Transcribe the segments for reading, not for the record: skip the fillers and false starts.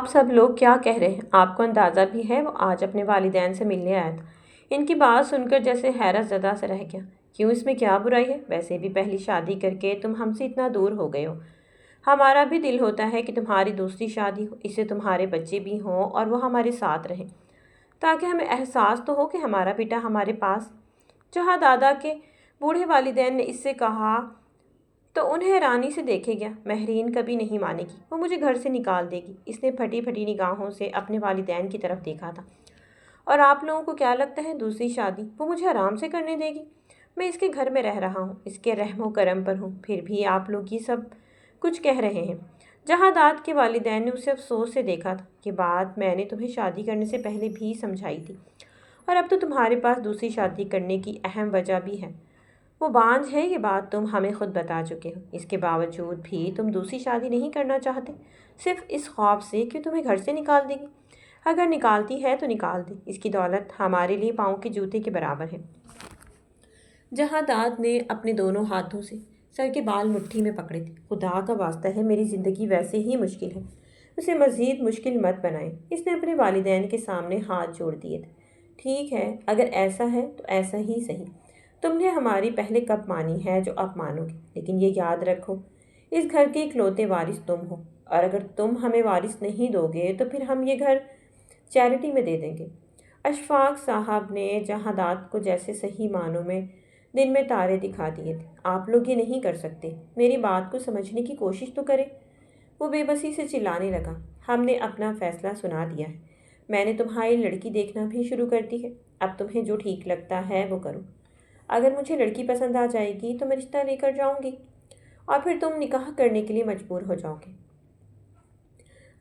آپ سب لوگ کیا کہہ رہے ہیں؟ آپ کو اندازہ بھی ہے وہ آج اپنے والدین سے ملنے آیا تھا۔ ان کی بات سن کر جیسے حیرت زدہ سے رہ گیا۔ کیوں، اس میں کیا برائی ہے؟ ویسے بھی پہلی شادی کر کے تم ہم سے اتنا دور ہو گئے ہو۔ ہمارا بھی دل ہوتا ہے کہ تمہاری دوسری شادی ہو، اس سے تمہارے بچے بھی ہوں اور وہ ہمارے ساتھ رہیں، تاکہ ہمیں احساس تو ہو کہ ہمارا بیٹا ہمارے پاس۔ جہاں دادا کے بوڑھے والدین نے اس سے کہا تو انہیں حیرانی سے دیکھے گیا۔ مہرین کبھی نہیں مانے گی، وہ مجھے گھر سے نکال دے گی۔ اس نے پھٹی پھٹی نگاہوں سے اپنے والدین کی طرف دیکھا تھا۔ اور آپ لوگوں کو کیا لگتا ہے دوسری شادی وہ مجھے آرام سے کرنے دے گی؟ میں اس کے گھر میں رہ رہا ہوں، اس کے رحم و کرم پر ہوں، پھر بھی آپ لوگ یہ سب کچھ کہہ رہے ہیں۔ جہاں داد کے والدین نے اسے افسوس سے دیکھا تھا۔ یہ بات میں نے تمہیں شادی کرنے سے پہلے بھی سمجھائی تھی، اور اب تو تمہارے پاس دوسری شادی کرنے کی اہم وجہ بھی ہے۔ وہ بانجھ ہے، یہ بات تم ہمیں خود بتا چکے ہو۔ اس کے باوجود بھی تم دوسری شادی نہیں کرنا چاہتے، صرف اس خوف سے کہ تمہیں گھر سے نکال دے گی۔ اگر نکالتی ہے تو نکال دے، اس کی دولت ہمارے لیے پاؤں کے جوتے کے برابر ہے۔ جہاں داد نے اپنے دونوں ہاتھوں سے سر کے بال مٹھی میں پکڑے تھے۔ خدا کا واسطہ ہے، میری زندگی ویسے ہی مشکل ہے، اسے مزید مشکل مت بنائیں۔ اس نے اپنے والدین کے سامنے ہاتھ جوڑ دیے تھے۔ ٹھیک ہے، اگر ایسا ہے تو ایسا ہی صحیح۔ تم نے ہماری پہلے کب مانی ہے جو اب مانو گے، لیکن یہ یاد رکھو اس گھر کے اکلوتے وارث تم ہو، اور اگر تم ہمیں وارث نہیں دو گے تو پھر ہم یہ گھر چیریٹی میں دے دیں گے۔ اشفاق صاحب نے جہاں داد کو جیسے صحیح معنوں میں دن میں تارے دکھا دیے تھے۔ آپ لوگ یہ نہیں کر سکتے، میری بات کو سمجھنے کی کوشش تو کریں۔ وہ بے بسی سے چلانے لگا۔ ہم نے اپنا فیصلہ سنا دیا ہے، میں نے تمہاری لڑکی دیکھنا بھی شروع کر دی ہے، اب تمہیں جو ٹھیک لگتا ہے وہ کرو۔ اگر مجھے لڑکی پسند آ جائے گی تو میں رشتہ لے کر جاؤں گی، اور پھر تم نکاح کرنے کے لیے مجبور ہو جاؤ گے۔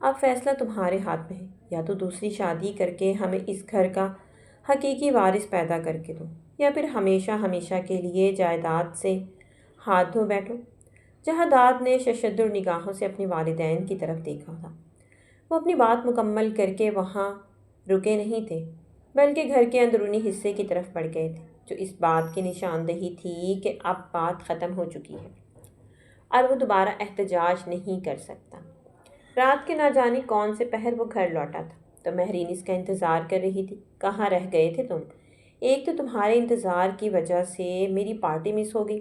اب فیصلہ تمہارے ہاتھ میں ہے، یا تو دوسری شادی کر کے ہمیں اس گھر کا حقیقی وارث پیدا کر کے دو، یا پھر ہمیشہ ہمیشہ کے لیے جائیداد سے ہاتھ دھو بیٹھو۔ جہاں داد نے ششدر نگاہوں سے اپنے والدین کی طرف دیکھا تھا۔ وہ اپنی بات مکمل کر کے وہاں رکے نہیں تھے، بلکہ گھر کے اندرونی حصے کی طرف بڑھ گئے تھے، جو اس بات کی نشاندہی تھی کہ اب بات ختم ہو چکی ہے اور وہ دوبارہ احتجاج نہیں کر سکتا۔ رات کے نہ جانے کون سے پہر وہ گھر لوٹا تھا تو مہرین اس کا انتظار کر رہی تھی۔ کہاں رہ گئے تھے تم؟ ایک تو تمہارے انتظار کی وجہ سے میری پارٹی مس ہو گئی۔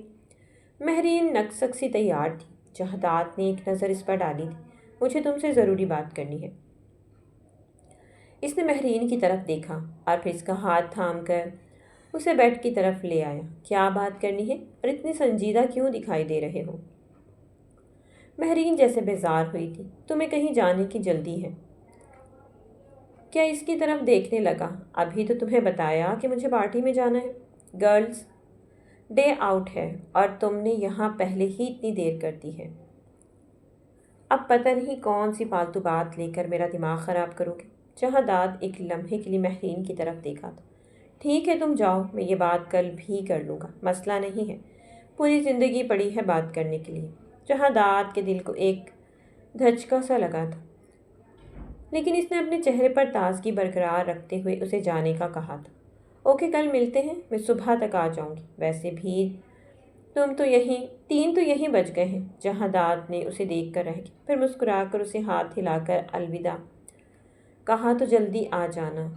مہرین نکسک سی تیار تھی۔ جہادات نے ایک نظر اس پر ڈالی تھی۔ مجھے تم سے ضروری بات کرنی ہے۔ اس نے مہرین کی طرف دیکھا اور پھر اس کا ہاتھ تھام کر اسے بیڈ کی طرف لے آیا۔ کیا بات کرنی ہے اور اتنی سنجیدہ کیوں دکھائی دے رہے ہو؟ مہرین جیسے بیزار ہوئی تھی۔ تمہیں کہیں جانے کی جلدی ہے کیا؟ اس کی طرف دیکھنے لگا۔ ابھی تو تمہیں بتایا کہ مجھے پارٹی میں جانا ہے، گرلز ڈے آؤٹ ہے، اور تم نے یہاں پہلے ہی اتنی دیر کر دی ہے۔ اب پتہ نہیں کون سی فالتو بات لے کر میرا دماغ خراب کرو گے۔ جہاں داد ایک لمحے کے لیے مہرین کی طرف دیکھا تھا۔ ٹھیک ہے تم جاؤ، میں یہ بات کل بھی کر لوں گا، مسئلہ نہیں ہے، پوری زندگی پڑی ہے بات کرنے کے لیے۔ جہاں داد کے دل کو ایک دھچکا سا لگا تھا، لیکن اس نے اپنے چہرے پر تازگی برقرار رکھتے ہوئے اسے جانے کا کہا تھا۔ اوکے، کل ملتے ہیں، میں صبح تک آ جاؤں گی، ویسے بھی تم تو یہیں 3 تو یہیں بج گئے ہیں۔ جہاں داد نے اسے دیکھ کر رہ گئی، پھر مسکرا کر اسے ہاتھ ہلا کر الوداع کہا۔ تو جلدی آ جانا،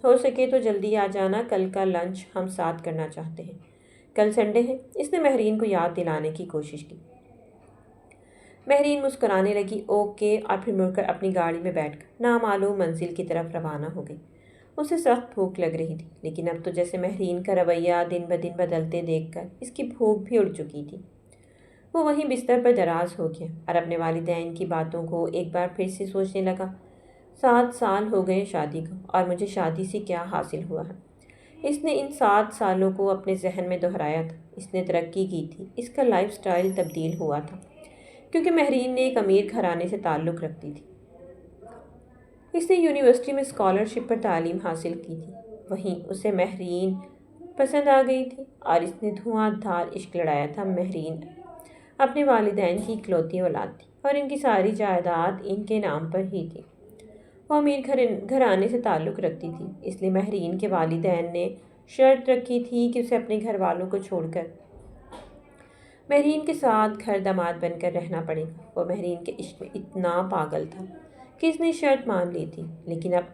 ہو سکے تو جلدی آ جانا، کل کا لنچ ہم ساتھ کرنا چاہتے ہیں۔ کل سنڈے ہے، اس نے مہرین کو یاد دلانے کی کوشش کی۔ مہرین مسکرانے لگی۔ اوکے، اور پھر مڑ کر اپنی گاڑی میں بیٹھ کر نامعلوم منزل کی طرف روانہ ہو گئی۔ اسے سخت بھوک لگ رہی تھی، لیکن اب تو جیسے مہرین کا رویہ دن بدن بدلتے دیکھ کر اس کی بھوک بھی اڑ چکی تھی۔ وہ وہیں بستر پر دراز ہو گیا اور اپنے والدین کی باتوں کو ایک بار پھر سے سوچنے لگا۔ 7 سال ہو گئے شادی کو، اور مجھے شادی سے کیا حاصل ہوا ہے؟ اس نے ان 7 سالوں کو اپنے ذہن میں دہرایا تھا۔ اس نے ترقی کی تھی، اس کا لائف سٹائل تبدیل ہوا تھا، کیونکہ مہرین نے ایک امیر گھرانے سے تعلق رکھتی تھی۔ اس نے یونیورسٹی میں اسکالرشپ پر تعلیم حاصل کی تھی، وہیں اسے مہرین پسند آ گئی تھی اور اس نے دھواں دھار عشق لڑایا تھا۔ مہرین اپنے والدین کی اکلوتی اولاد تھی اور ان کی ساری جائیداد ان کے نام پر ہی تھی۔ وہ امیر گھرانے سے تعلق رکھتی تھی، اس لیے مہرین کے والدین نے شرط رکھی تھی کہ اسے اپنے گھر والوں کو چھوڑ کر مہرین کے ساتھ گھر داماد بن کر رہنا پڑے گا۔ وہ مہرین کے عشق میں اتنا پاگل تھا کہ اس نے شرط مان لی تھی، لیکن اب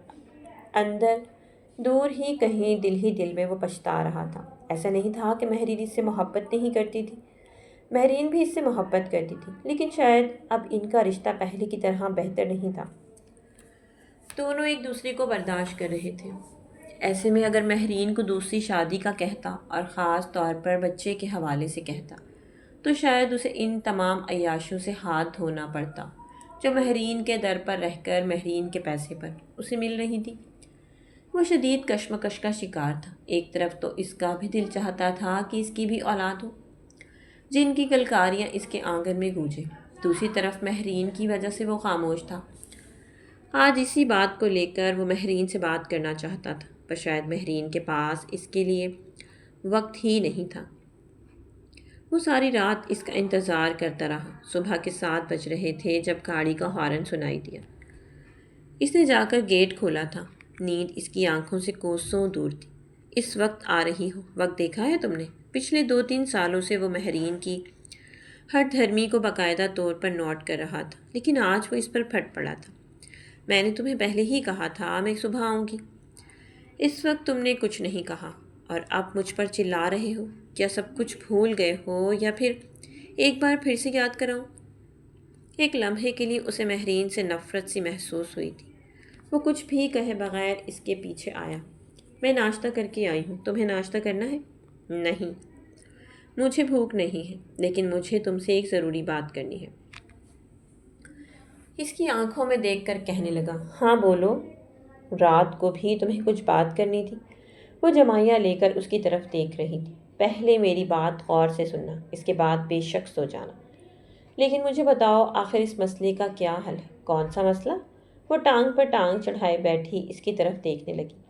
اندر دور ہی دل میں وہ پچھتا رہا تھا۔ ایسا نہیں تھا کہ مہرین اس سے محبت نہیں کرتی تھی، مہرین بھی اس سے محبت کرتی تھی، لیکن شاید اب ان کا رشتہ پہلے کی طرح بہتر نہیں تھا۔ دونوں ایک دوسرے کو برداشت کر رہے تھے۔ ایسے میں اگر مہرین کو دوسری شادی کا کہتا اور خاص طور پر بچے کے حوالے سے کہتا تو شاید اسے ان تمام عیاشیوں سے ہاتھ دھونا پڑتا جو مہرین کے در پر رہ کر مہرین کے پیسے پر اسے مل رہی تھی۔ وہ شدید کشمکش کا شکار تھا۔ ایک طرف تو اس کا بھی دل چاہتا تھا کہ اس کی بھی اولاد ہو جن کی کلکاریاں اس کے آنگن میں گونجیں، دوسری طرف مہرین کی وجہ سے وہ خاموش تھا۔ آج اسی بات کو لے کر وہ مہرین سے بات کرنا چاہتا تھا، پر شاید مہرین کے پاس اس کے لیے وقت ہی نہیں تھا۔ وہ ساری رات اس کا انتظار کرتا رہا۔ صبح کے 7 بج رہے تھے جب گاڑی کا ہارن سنائی دیا۔ اس نے جا کر گیٹ کھولا تھا۔ نیند اس کی آنکھوں سے کوسوں دور تھی۔ اس وقت آ رہی ہو، وقت دیکھا ہے تم نے؟ پچھلے 2-3 سالوں سے وہ مہرین کی ہر دھرمی کو باقاعدہ طور پر نوٹ کر رہا تھا، لیکن آج وہ اس پر پھٹ پڑا تھا۔ میں نے تمہیں پہلے ہی کہا تھا میں صبح آؤں گی۔ اس وقت تم نے کچھ نہیں کہا اور اب مجھ پر چلا رہے ہو۔ کیا سب کچھ بھول گئے ہو یا پھر ایک بار پھر سے یاد کراؤں؟ ایک لمحے کے لیے اسے مہرین سے نفرت سی محسوس ہوئی تھی۔ وہ کچھ بھی کہے بغیر اس کے پیچھے آیا۔ میں ناشتہ کر کے آئی ہوں، تمہیں ناشتہ کرنا ہے؟ نہیں، مجھے بھوک نہیں ہے، لیکن مجھے تم سے ایک ضروری بات کرنی ہے۔ اس کی آنکھوں میں دیکھ کر کہنے لگا، ہاں بولو۔ رات کو بھی تمہیں کچھ بات کرنی تھی؟ وہ جمائیاں لے کر اس کی طرف دیکھ رہی تھی۔ پہلے میری بات غور سے سننا، اس کے بعد بے شک سو جانا۔ لیکن مجھے بتاؤ آخر اس مسئلے کا کیا حل ہے؟ کون سا مسئلہ؟ وہ ٹانگ پر ٹانگ چڑھائے بیٹھی اس کی طرف دیکھنے لگی۔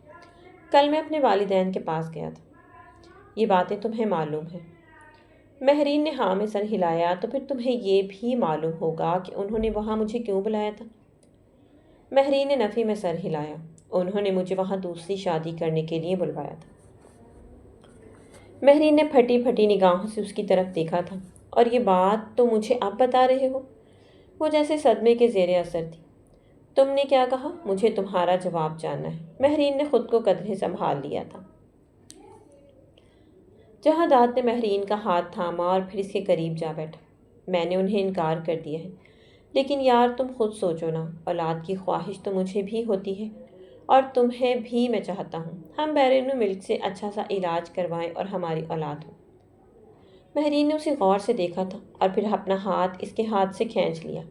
کل میں اپنے والدین کے پاس گیا تھا، یہ باتیں تمہیں معلوم ہیں۔ مہرین نے ہاں میں سر ہلایا۔ تو پھر تمہیں یہ بھی معلوم ہوگا کہ انہوں نے وہاں مجھے کیوں بلایا تھا؟ مہرین نے نفی میں سر ہلایا۔ انہوں نے مجھے وہاں دوسری شادی کرنے کے لیے بلوایا تھا۔ مہرین نے پھٹی پھٹی نگاہوں سے اس کی طرف دیکھا تھا۔ اور یہ بات تو مجھے اب بتا رہے ہو؟ وہ جیسے صدمے کے زیر اثر تھی۔ تم نے کیا کہا؟ مجھے تمہارا جواب جاننا ہے۔ مہرین نے خود کو قدرے سنبھال لیا تھا۔ جہادات نے مہرین کا ہاتھ تھاما اور پھر اس کے قریب جا بیٹھا۔ میں نے انہیں انکار کر دیا ہے، لیکن یار تم خود سوچو نا، اولاد کی خواہش تو مجھے بھی ہوتی ہے اور تمہیں بھی میں چاہتا ہوں ہم بیرون ملک سے اچھا سا علاج کروائیں اور ہماری اولاد ہو۔ مہرین نے اسے غور سے دیکھا تھا اور پھر اپنا ہاتھ اس کے ہاتھ سے کھینچ لیا۔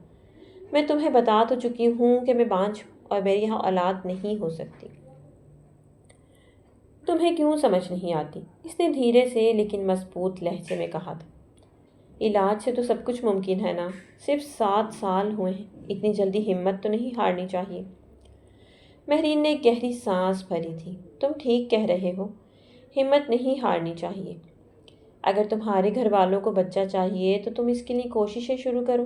میں تمہیں بتا تو چکی ہوں کہ میں بانجھ ہوں اور میری یہاں اولاد نہیں ہو سکتی۔ تمہیں کیوں سمجھ نہیں آتی؟ اس نے دھیرے سے لیکن مضبوط لہجے میں کہا تھا۔ علاج سے تو سب کچھ ممکن ہے نا، صرف 7 سال ہوئے ہیں، اتنی جلدی ہمت تو نہیں ہارنی چاہیے۔ مہرین نے ایک گہری سانس بھری تھی۔ تم ٹھیک کہہ رہے ہو، ہمت نہیں ہارنی چاہیے۔ اگر تمہارے گھر والوں کو بچہ چاہیے تو تم اس کے لیے کوششیں شروع کرو۔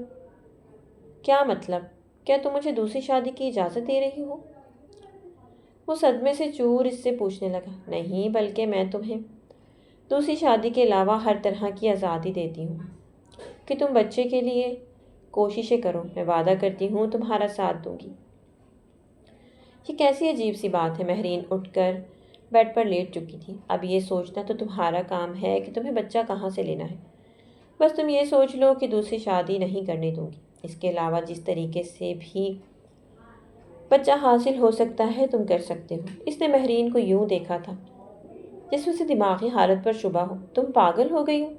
کیا مطلب؟ کیا تم مجھے دوسری شادی کی اجازت دے رہی ہو؟ وہ صدمے سے چور اس سے پوچھنے لگا۔ نہیں، بلکہ میں تمہیں دوسری شادی کے علاوہ ہر طرح کی آزادی دیتی ہوں کہ تم بچے کے لیے کوششیں کرو۔ میں وعدہ کرتی ہوں تمہارا ساتھ دوں گی۔ یہ کیسی عجیب سی بات ہے؟ مہرین اٹھ کر بیڈ پر لیٹ چکی تھی۔ اب یہ سوچنا تو تمہارا کام ہے کہ تمہیں بچہ کہاں سے لینا ہے۔ بس تم یہ سوچ لو کہ دوسری شادی نہیں کرنے دوں گی۔ اس کے علاوہ جس طریقے سے بھی بچہ حاصل ہو سکتا ہے تم کر سکتے ہو۔ اس نے مہرین کو یوں دیکھا تھا جس میں سے دماغی حالت پر شبہ ہو۔ تم پاگل ہو گئی ہو؟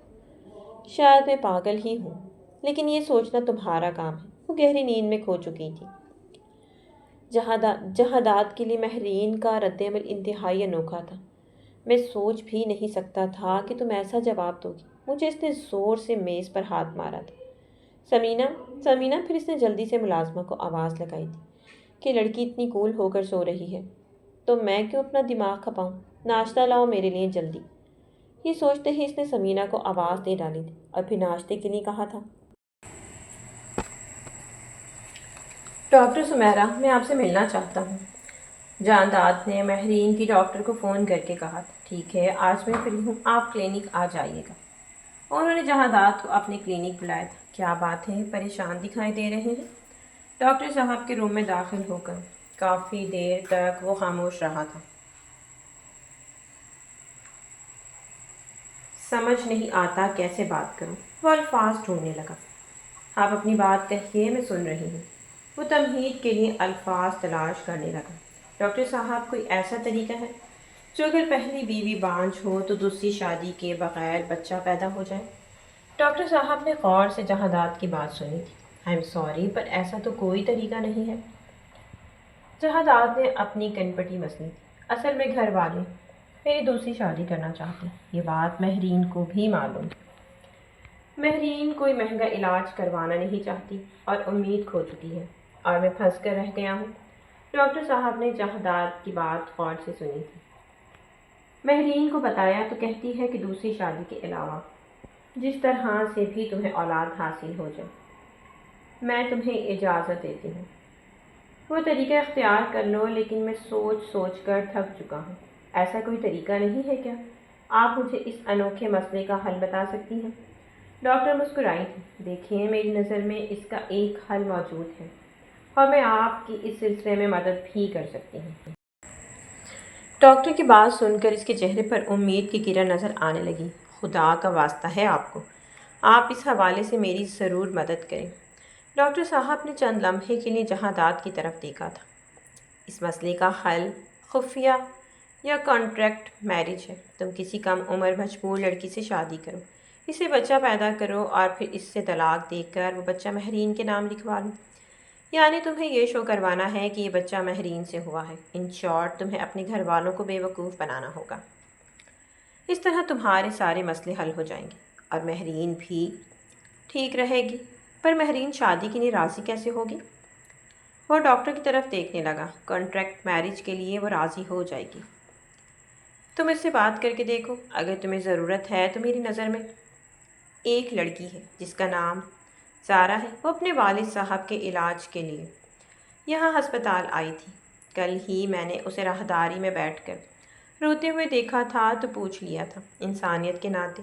شاید میں پاگل ہی ہوں، لیکن یہ سوچنا تمہارا کام ہے۔ وہ گہری نیند میں کھو چکی تھی۔ جہادات کے لیے مہرین کا رد عمل انتہائی انوکھا تھا۔ میں سوچ بھی نہیں سکتا تھا کہ تم ایسا جواب دو گی۔ مجھے اس نے زور سے میز پر ہاتھ مارا تھا۔ سمینہ، پھر اس نے جلدی سے ملازمہ کو آواز لگائی تھی کہ لڑکی اتنی کول ہو کر سو رہی ہے تو میں کیوں اپنا دماغ کھپاؤں؟ ناشتہ لاؤ میرے لیے جلدی۔ یہ سوچتے ہی اس نے سمینہ کو آواز دے ڈالی تھی اور پھر ناشتے کے لیے کہا تھا۔ ڈاکٹر سمیرہ، میں آپ سے ملنا چاہتا ہوں۔ جانداد نے مہرین کی ڈاکٹر کو فون کر کے کہا تھا۔ ٹھیک ہے، آج میں فری ہوں، آپ کلینک آ جائیے گا۔ انہوں نے جہادات کو اپنے کلینک بلایا تھا۔ کیا بات ہے، پریشان دکھائی دے رہے ہیں؟ ڈاکٹر صاحب کے روم میں داخل ہو کر کافی دیر تک وہ خاموش رہا تھا۔ سمجھ نہیں آتا کیسے بات کروں، وہ الفاظ ڈھونڈنے لگا۔ آپ اپنی بات کہیے، میں سن رہی ہوں۔ وہ تمہید کے لیے الفاظ تلاش کرنے لگا۔ ڈاکٹر صاحب، کوئی ایسا طریقہ ہے جو اگر پہلی بیوی بانجھ ہو تو دوسری شادی کے بغیر بچہ پیدا ہو جائے؟ ڈاکٹر صاحب نے غور سے جہادات کی بات سنی تھی۔ آئی ایم سوری، پر ایسا تو کوئی طریقہ نہیں ہے۔ جہادات نے اپنی کنپٹی مسنی تھی۔ اصل میں گھر والے میری دوسری شادی کرنا چاہتے ہیں، یہ بات مہرین کو بھی معلوم۔ مہرین کوئی مہنگا علاج کروانا نہیں چاہتی اور امید کھو چکی ہے، اور میں پھنس کر رہ گیا ہوں۔ ڈاکٹر صاحب نے جہادات کی بات غور سے سنی تھی۔ مہرین کو بتایا تو کہتی ہے کہ دوسری شادی کے علاوہ جس طرح سے بھی تمہیں اولاد حاصل ہو جائے، میں تمہیں اجازت دیتی ہوں، وہ طریقہ اختیار کر لو، لیکن میں سوچ سوچ کر تھک چکا ہوں۔ ایسا کوئی طریقہ نہیں ہے کیا؟ آپ مجھے اس انوکھے مسئلے کا حل بتا سکتی ہیں؟ ڈاکٹر مسکرائی تھی۔ دیکھیں، میری نظر میں اس کا ایک حل موجود ہے، اور میں آپ کی اس سلسلے میں مدد بھی کر سکتی ہوں۔ ڈاکٹر کی بات سن کر اس کے چہرے پر امید کی کرن نظر آنے لگی۔ خدا کا واسطہ ہے آپ کو، آپ اس حوالے سے میری ضرور مدد کریں۔ ڈاکٹر صاحب نے چند لمحے کے لیے جہادات کی طرف دیکھا تھا۔ اس مسئلے کا حل خفیہ یا کانٹریکٹ میرج ہے۔ تم کسی کم عمر مجبور لڑکی سے شادی کرو، اسے بچہ پیدا کرو، اور پھر اس سے طلاق دے کر وہ بچہ مہرین کے نام لکھوا لو۔ یعنی تمہیں یہ شو کروانا ہے کہ یہ بچہ مہرین سے ہوا ہے۔ ان شارٹ، تمہیں اپنے گھر والوں کو بے وقوف بنانا ہوگا۔ اس طرح تمہارے سارے مسئلے حل ہو جائیں گے، اور مہرین بھی ٹھیک رہے گی۔ پر مہرین شادی کے لیے راضی کیسے ہوگی؟ وہ ڈاکٹر کی طرف دیکھنے لگا۔ کانٹریکٹ میرج کے لیے وہ راضی ہو جائے گی۔ تم اس سے بات کر کے دیکھو، اگر تمہیں ضرورت ہے تو میری نظر میں ایک لڑکی ہے جس کا نام زارا ہے، وہ اپنے والد صاحب کے علاج کے لیے یہاں ہسپتال آئی تھی۔ کل ہی میں نے اسے راہداری میں بیٹھ کر روتے ہوئے دیکھا تھا تو پوچھ لیا تھا انسانیت کے ناطے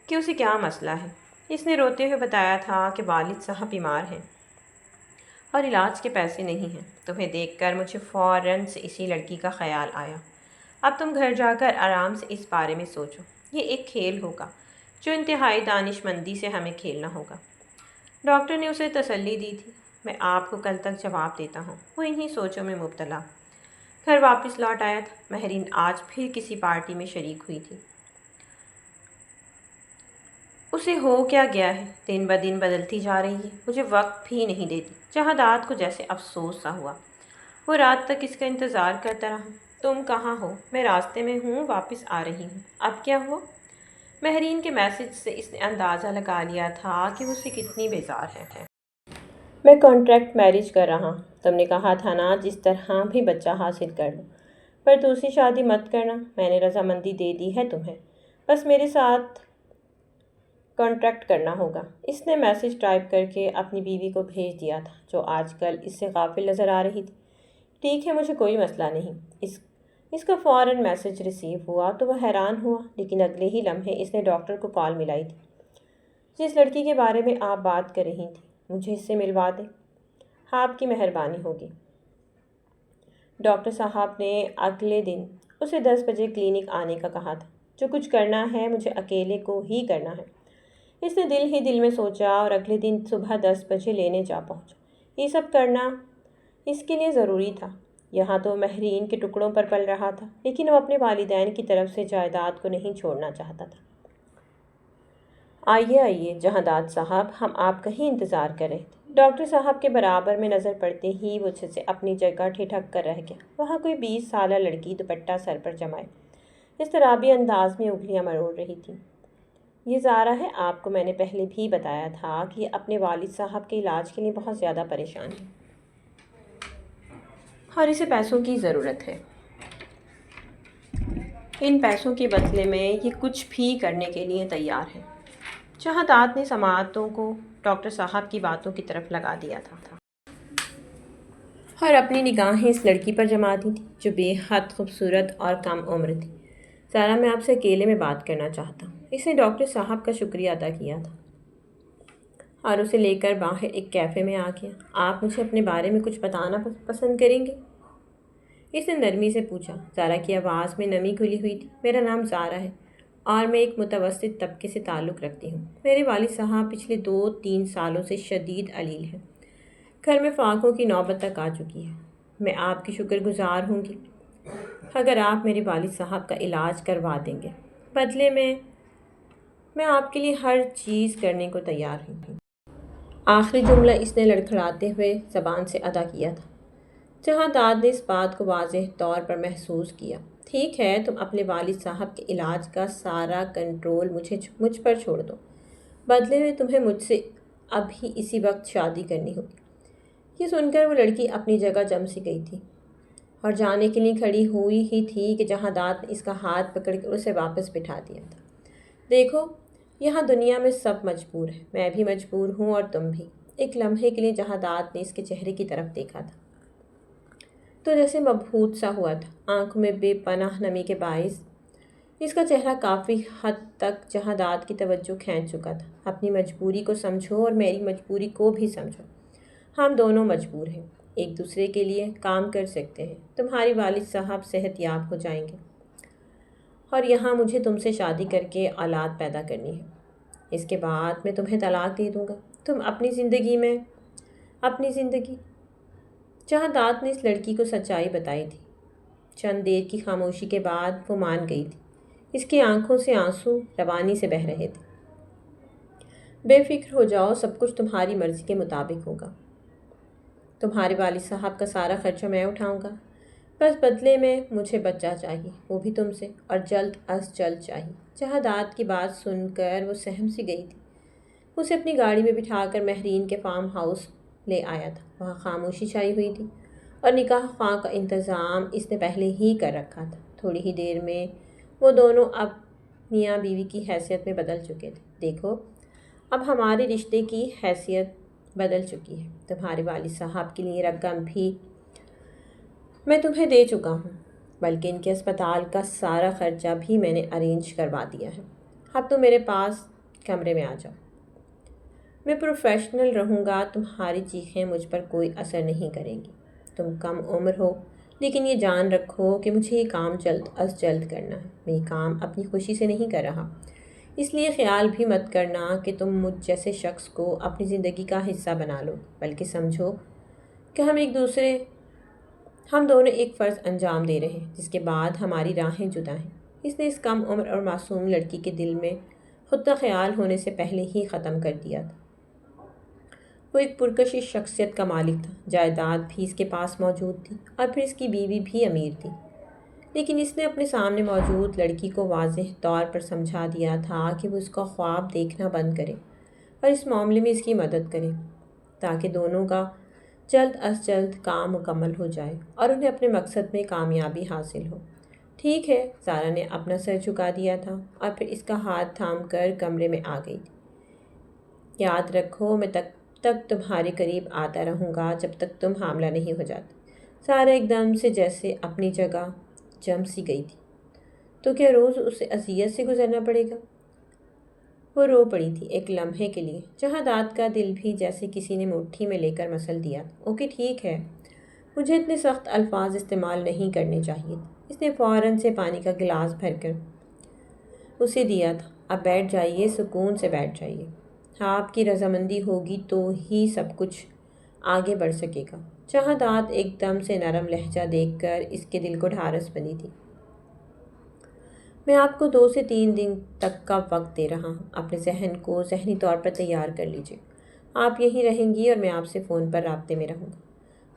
کہ اسے کیا مسئلہ ہے۔ اس نے روتے ہوئے بتایا تھا کہ والد صاحب بیمار ہیں اور علاج کے پیسے نہیں ہیں۔ تمہیں دیکھ کر مجھے فوراً سے اسی لڑکی کا خیال آیا۔ اب تم گھر جا کر آرام سے اس بارے میں سوچو۔ یہ ایک کھیل ہوگا جو انتہائی دانش مندی سے ہمیں کھیلنا ہوگا۔ ڈاکٹر نے اسے تسلی دی تھی۔ میں آپ کو کل تک جواب دیتا ہوں۔ وہ انہی سوچوں میں مبتلا گھر واپس لوٹ آیا تھا۔ مہرین آج پھر کسی پارٹی میں شریک ہوئی تھی۔ اسے ہو کیا گیا ہے؟ دن بدن بدلتی جا رہی ہے، مجھے وقت بھی نہیں دیتی۔ جہادات کو جیسے افسوس سا ہوا۔ وہ رات تک اس کا انتظار کرتا رہا۔ تم کہاں ہو؟ میں راستے میں ہوں، واپس آ رہی ہوں۔ اب کیا ہوا؟ مہرین کے میسج سے اس نے اندازہ لگا لیا تھا کہ وہ اس سے کتنی بیزار ہے۔ میں کانٹریکٹ میرج کر رہا ہوں۔ تم نے کہا تھا نا جس طرح بھی بچہ حاصل کر لو، پر دوسری شادی مت کرنا۔ میں نے رضامندی دے دی ہے تمہیں، بس میرے ساتھ کانٹریکٹ کرنا ہوگا۔ اس نے میسج ٹائپ کر کے اپنی بیوی کو بھیج دیا تھا، جو آج کل اس سے غافل نظر آ رہی تھی۔ ٹھیک ہے، مجھے کوئی مسئلہ نہیں۔ اس کا فوراً میسج ریسیو ہوا تو وہ حیران ہوا، لیکن اگلے ہی لمحے اس نے ڈاکٹر کو کال ملائی تھی۔ جس لڑکی کے بارے میں آپ بات کر رہی تھیں، مجھے اس سے ملوا دیں، آپ کی مہربانی ہوگی۔ ڈاکٹر صاحب نے اگلے دن اسے 10 بجے کلینک آنے کا کہا تھا۔ جو کچھ کرنا ہے مجھے اکیلے کو ہی کرنا ہے، اس نے دل ہی دل میں سوچا، اور اگلے دن صبح 10 بجے لینے جا پہنچا۔ یہ سب کرنا اس کے لیے ضروری تھا۔ یہاں تو مہرین کے ٹکڑوں پر پل رہا تھا، لیکن وہ اپنے والدین کی طرف سے جائیداد کو نہیں چھوڑنا چاہتا تھا۔ آئیے آئیے جہادات صاحب، ہم آپ کا ہی انتظار کر رہے تھے۔ ڈاکٹر صاحب کے برابر میں نظر پڑتے ہی وہ سے اپنی جگہ ٹھٹک کر رہ گیا۔ وہاں کوئی 20 سالہ لڑکی دوپٹہ سر پر جمائے اضطرابی انداز میں انگلیاں مروڑ رہی تھی۔ یہ زارا ہے، آپ کو میں نے پہلے بھی بتایا تھا کہ یہ اپنے والد صاحب کے علاج کے لیے بہت زیادہ پریشان ہے، اور اسے پیسوں کی ضرورت ہے۔ ان پیسوں کے بدلے میں یہ کچھ بھی کرنے کے لیے تیار ہے۔ جہادات نے سماعتوں کو ڈاکٹر صاحب کی باتوں کی طرف لگا دیا تھا، اور اپنی نگاہیں اس لڑکی پر جما دی تھی جو بے حد خوبصورت اور کم عمر تھی۔ زارا، میں آپ سے اکیلے میں بات کرنا چاہتا ہوں۔ اس نے ڈاکٹر صاحب کا شکریہ ادا کیا تھا۔ اور اسے لے کر باہر ایک کیفے میں آ گیا۔ آپ مجھے اپنے بارے میں کچھ بتانا پسند کریں گے؟ اس نے نرمی سے پوچھا۔ زارا کی آواز میں نمی گھلی ہوئی تھی۔ میرا نام زارا ہے اور میں ایک متوسط طبقے سے تعلق رکھتی ہوں۔ میرے والد صاحب پچھلے 2-3 سالوں سے شدید علیل ہیں۔ گھر میں فاقوں کی نوبت تک آ چکی ہے۔ میں آپ کی شکر گزار ہوں گی اگر آپ میرے والد صاحب کا علاج کروا دیں گے۔ بدلے میں آپ کے لیے ہر چیز کرنے کو تیار ہوں۔ آخری جملہ اس نے لڑکھڑاتے ہوئے زبان سے ادا کیا تھا۔ جہاں داد نے اس بات کو واضح طور پر محسوس کیا۔ ٹھیک ہے، تم اپنے والد صاحب کے علاج کا سارا کنٹرول مجھ پر چھوڑ دو۔ بدلے میں تمہیں مجھ سے ابھی اسی وقت شادی کرنی ہوگی۔ یہ سن کر وہ لڑکی اپنی جگہ جم سی گئی تھی اور جانے کے لیے کھڑی ہوئی ہی تھی کہ جہاں داد نے اس کا ہاتھ پکڑ کر اسے واپس بٹھا دیا تھا۔ دیکھو، یہاں دنیا میں سب مجبور ہیں، میں بھی مجبور ہوں اور تم بھی۔ ایک لمحے کے لیے جہاں داد نے اس کے چہرے کی طرف دیکھا تھا تو جیسے مبہوت سا ہوا تھا، آنکھوں میں بے پناہ نمی کے باعث اس کا چہرہ کافی حد تک جہاں داد کی توجہ کھینچ چکا تھا۔ اپنی مجبوری کو سمجھو اور میری مجبوری کو بھی سمجھو۔ ہم دونوں مجبور ہیں، ایک دوسرے کے لیے کام کر سکتے ہیں۔ تمہاری والد صاحب صحت یاب ہو جائیں گے اور یہاں مجھے تم سے شادی کر کے اولاد پیدا کرنی ہے۔ اس کے بعد میں تمہیں طلاق دے دوں گا۔ تم اپنی زندگی جہاں داد نے اس لڑکی کو سچائی بتائی تھی۔ چند دیر کی خاموشی کے بعد وہ مان گئی تھی۔ اس کی آنکھوں سے آنسو روانی سے بہہ رہے تھے۔ بے فکر ہو جاؤ، سب کچھ تمہاری مرضی کے مطابق ہوگا۔ تمہارے والد صاحب کا سارا خرچہ میں اٹھاؤں گا، بس بدلے میں مجھے بچہ چاہیے، وہ بھی تم سے، اور جلد از جلد چاہیے۔ جہاں داد کی بات سن کر وہ سہم سی گئی تھی۔ اسے اپنی گاڑی میں بٹھا کر مہرین کے فارم ہاؤس لے آیا تھا۔ وہاں خاموشی چھائی ہوئی تھی اور نکاح خواہ کا انتظام اس نے پہلے ہی کر رکھا تھا۔ تھوڑی ہی دیر میں وہ دونوں اب میاں بیوی کی حیثیت میں بدل چکے تھے۔ دیکھو، اب ہمارے رشتے کی حیثیت بدل چکی ہے۔ تمہارے والد صاحب کے لیے رقم بھی میں تمہیں دے چکا ہوں، بلکہ ان کے اسپتال کا سارا خرچہ بھی میں نے ارینج کروا دیا ہے۔ اب تم میرے پاس کمرے میں آ جاؤ۔ میں پروفیشنل رہوں گا، تمہاری چیخیں مجھ پر کوئی اثر نہیں کریں گی۔ تم کم عمر ہو، لیکن یہ جان رکھو کہ مجھے یہ کام جلد از جلد کرنا ہے۔ میں یہ کام اپنی خوشی سے نہیں کر رہا، اس لیے خیال بھی مت کرنا کہ تم مجھ جیسے شخص کو اپنی زندگی کا حصہ بنا لو، بلکہ سمجھو کہ ہم دونوں ایک فرض انجام دے رہے ہیں جس کے بعد ہماری راہیں جدا ہیں۔ اس نے اس کم عمر اور معصوم لڑکی کے دل میں خود کا خیال ہونے سے پہلے ہی ختم کر دیا تھا۔ وہ ایک پرکشش شخصیت کا مالک تھا، جائیداد بھی اس کے پاس موجود تھی اور پھر اس کی بیوی بھی امیر تھی، لیکن اس نے اپنے سامنے موجود لڑکی کو واضح طور پر سمجھا دیا تھا کہ وہ اس کا خواب دیکھنا بند کرے اور اس معاملے میں اس کی مدد کرے تاکہ دونوں کا جلد از جلد کام مکمل ہو جائے اور انہیں اپنے مقصد میں کامیابی حاصل ہو۔ ٹھیک ہے، زارا نے اپنا سر جھکا دیا تھا اور پھر اس کا ہاتھ تھام کر کمرے میں آ گئی تھی۔ یاد رکھو، میں تب تک تمہارے قریب آتا رہوں گا جب تک تم حاملہ نہیں ہو جاتے۔ زارا ایک دم سے جیسے اپنی جگہ جم سی گئی تھی۔ تو کیا روز اسے اذیت سے گزرنا پڑے گا؟ وہ رو پڑی تھی ایک لمحے کے لیے۔ جہاں داد کا دل بھی جیسے کسی نے مٹھی میں لے کر مسل دیا تھا۔ اوکے، ٹھیک ہے، مجھے اتنے سخت الفاظ استعمال نہیں کرنے چاہیے۔ اس نے فوراً سے پانی کا گلاس بھر کر اسے دیا تھا۔ اب بیٹھ جائیے، سکون سے بیٹھ جائیے۔ آپ کی رضامندی ہوگی تو ہی سب کچھ آگے بڑھ سکے گا۔ جہاں داد ایک دم سے نرم لہجہ دیکھ کر اس کے دل کو ڈھارس بنی تھی۔ میں آپ کو 2 سے 3 دن تک کا وقت دے رہا ہوں، اپنے ذہن کو ذہنی طور پر تیار کر لیجیے۔ آپ یہیں رہیں گی اور میں آپ سے فون پر رابطے میں رہوں گا۔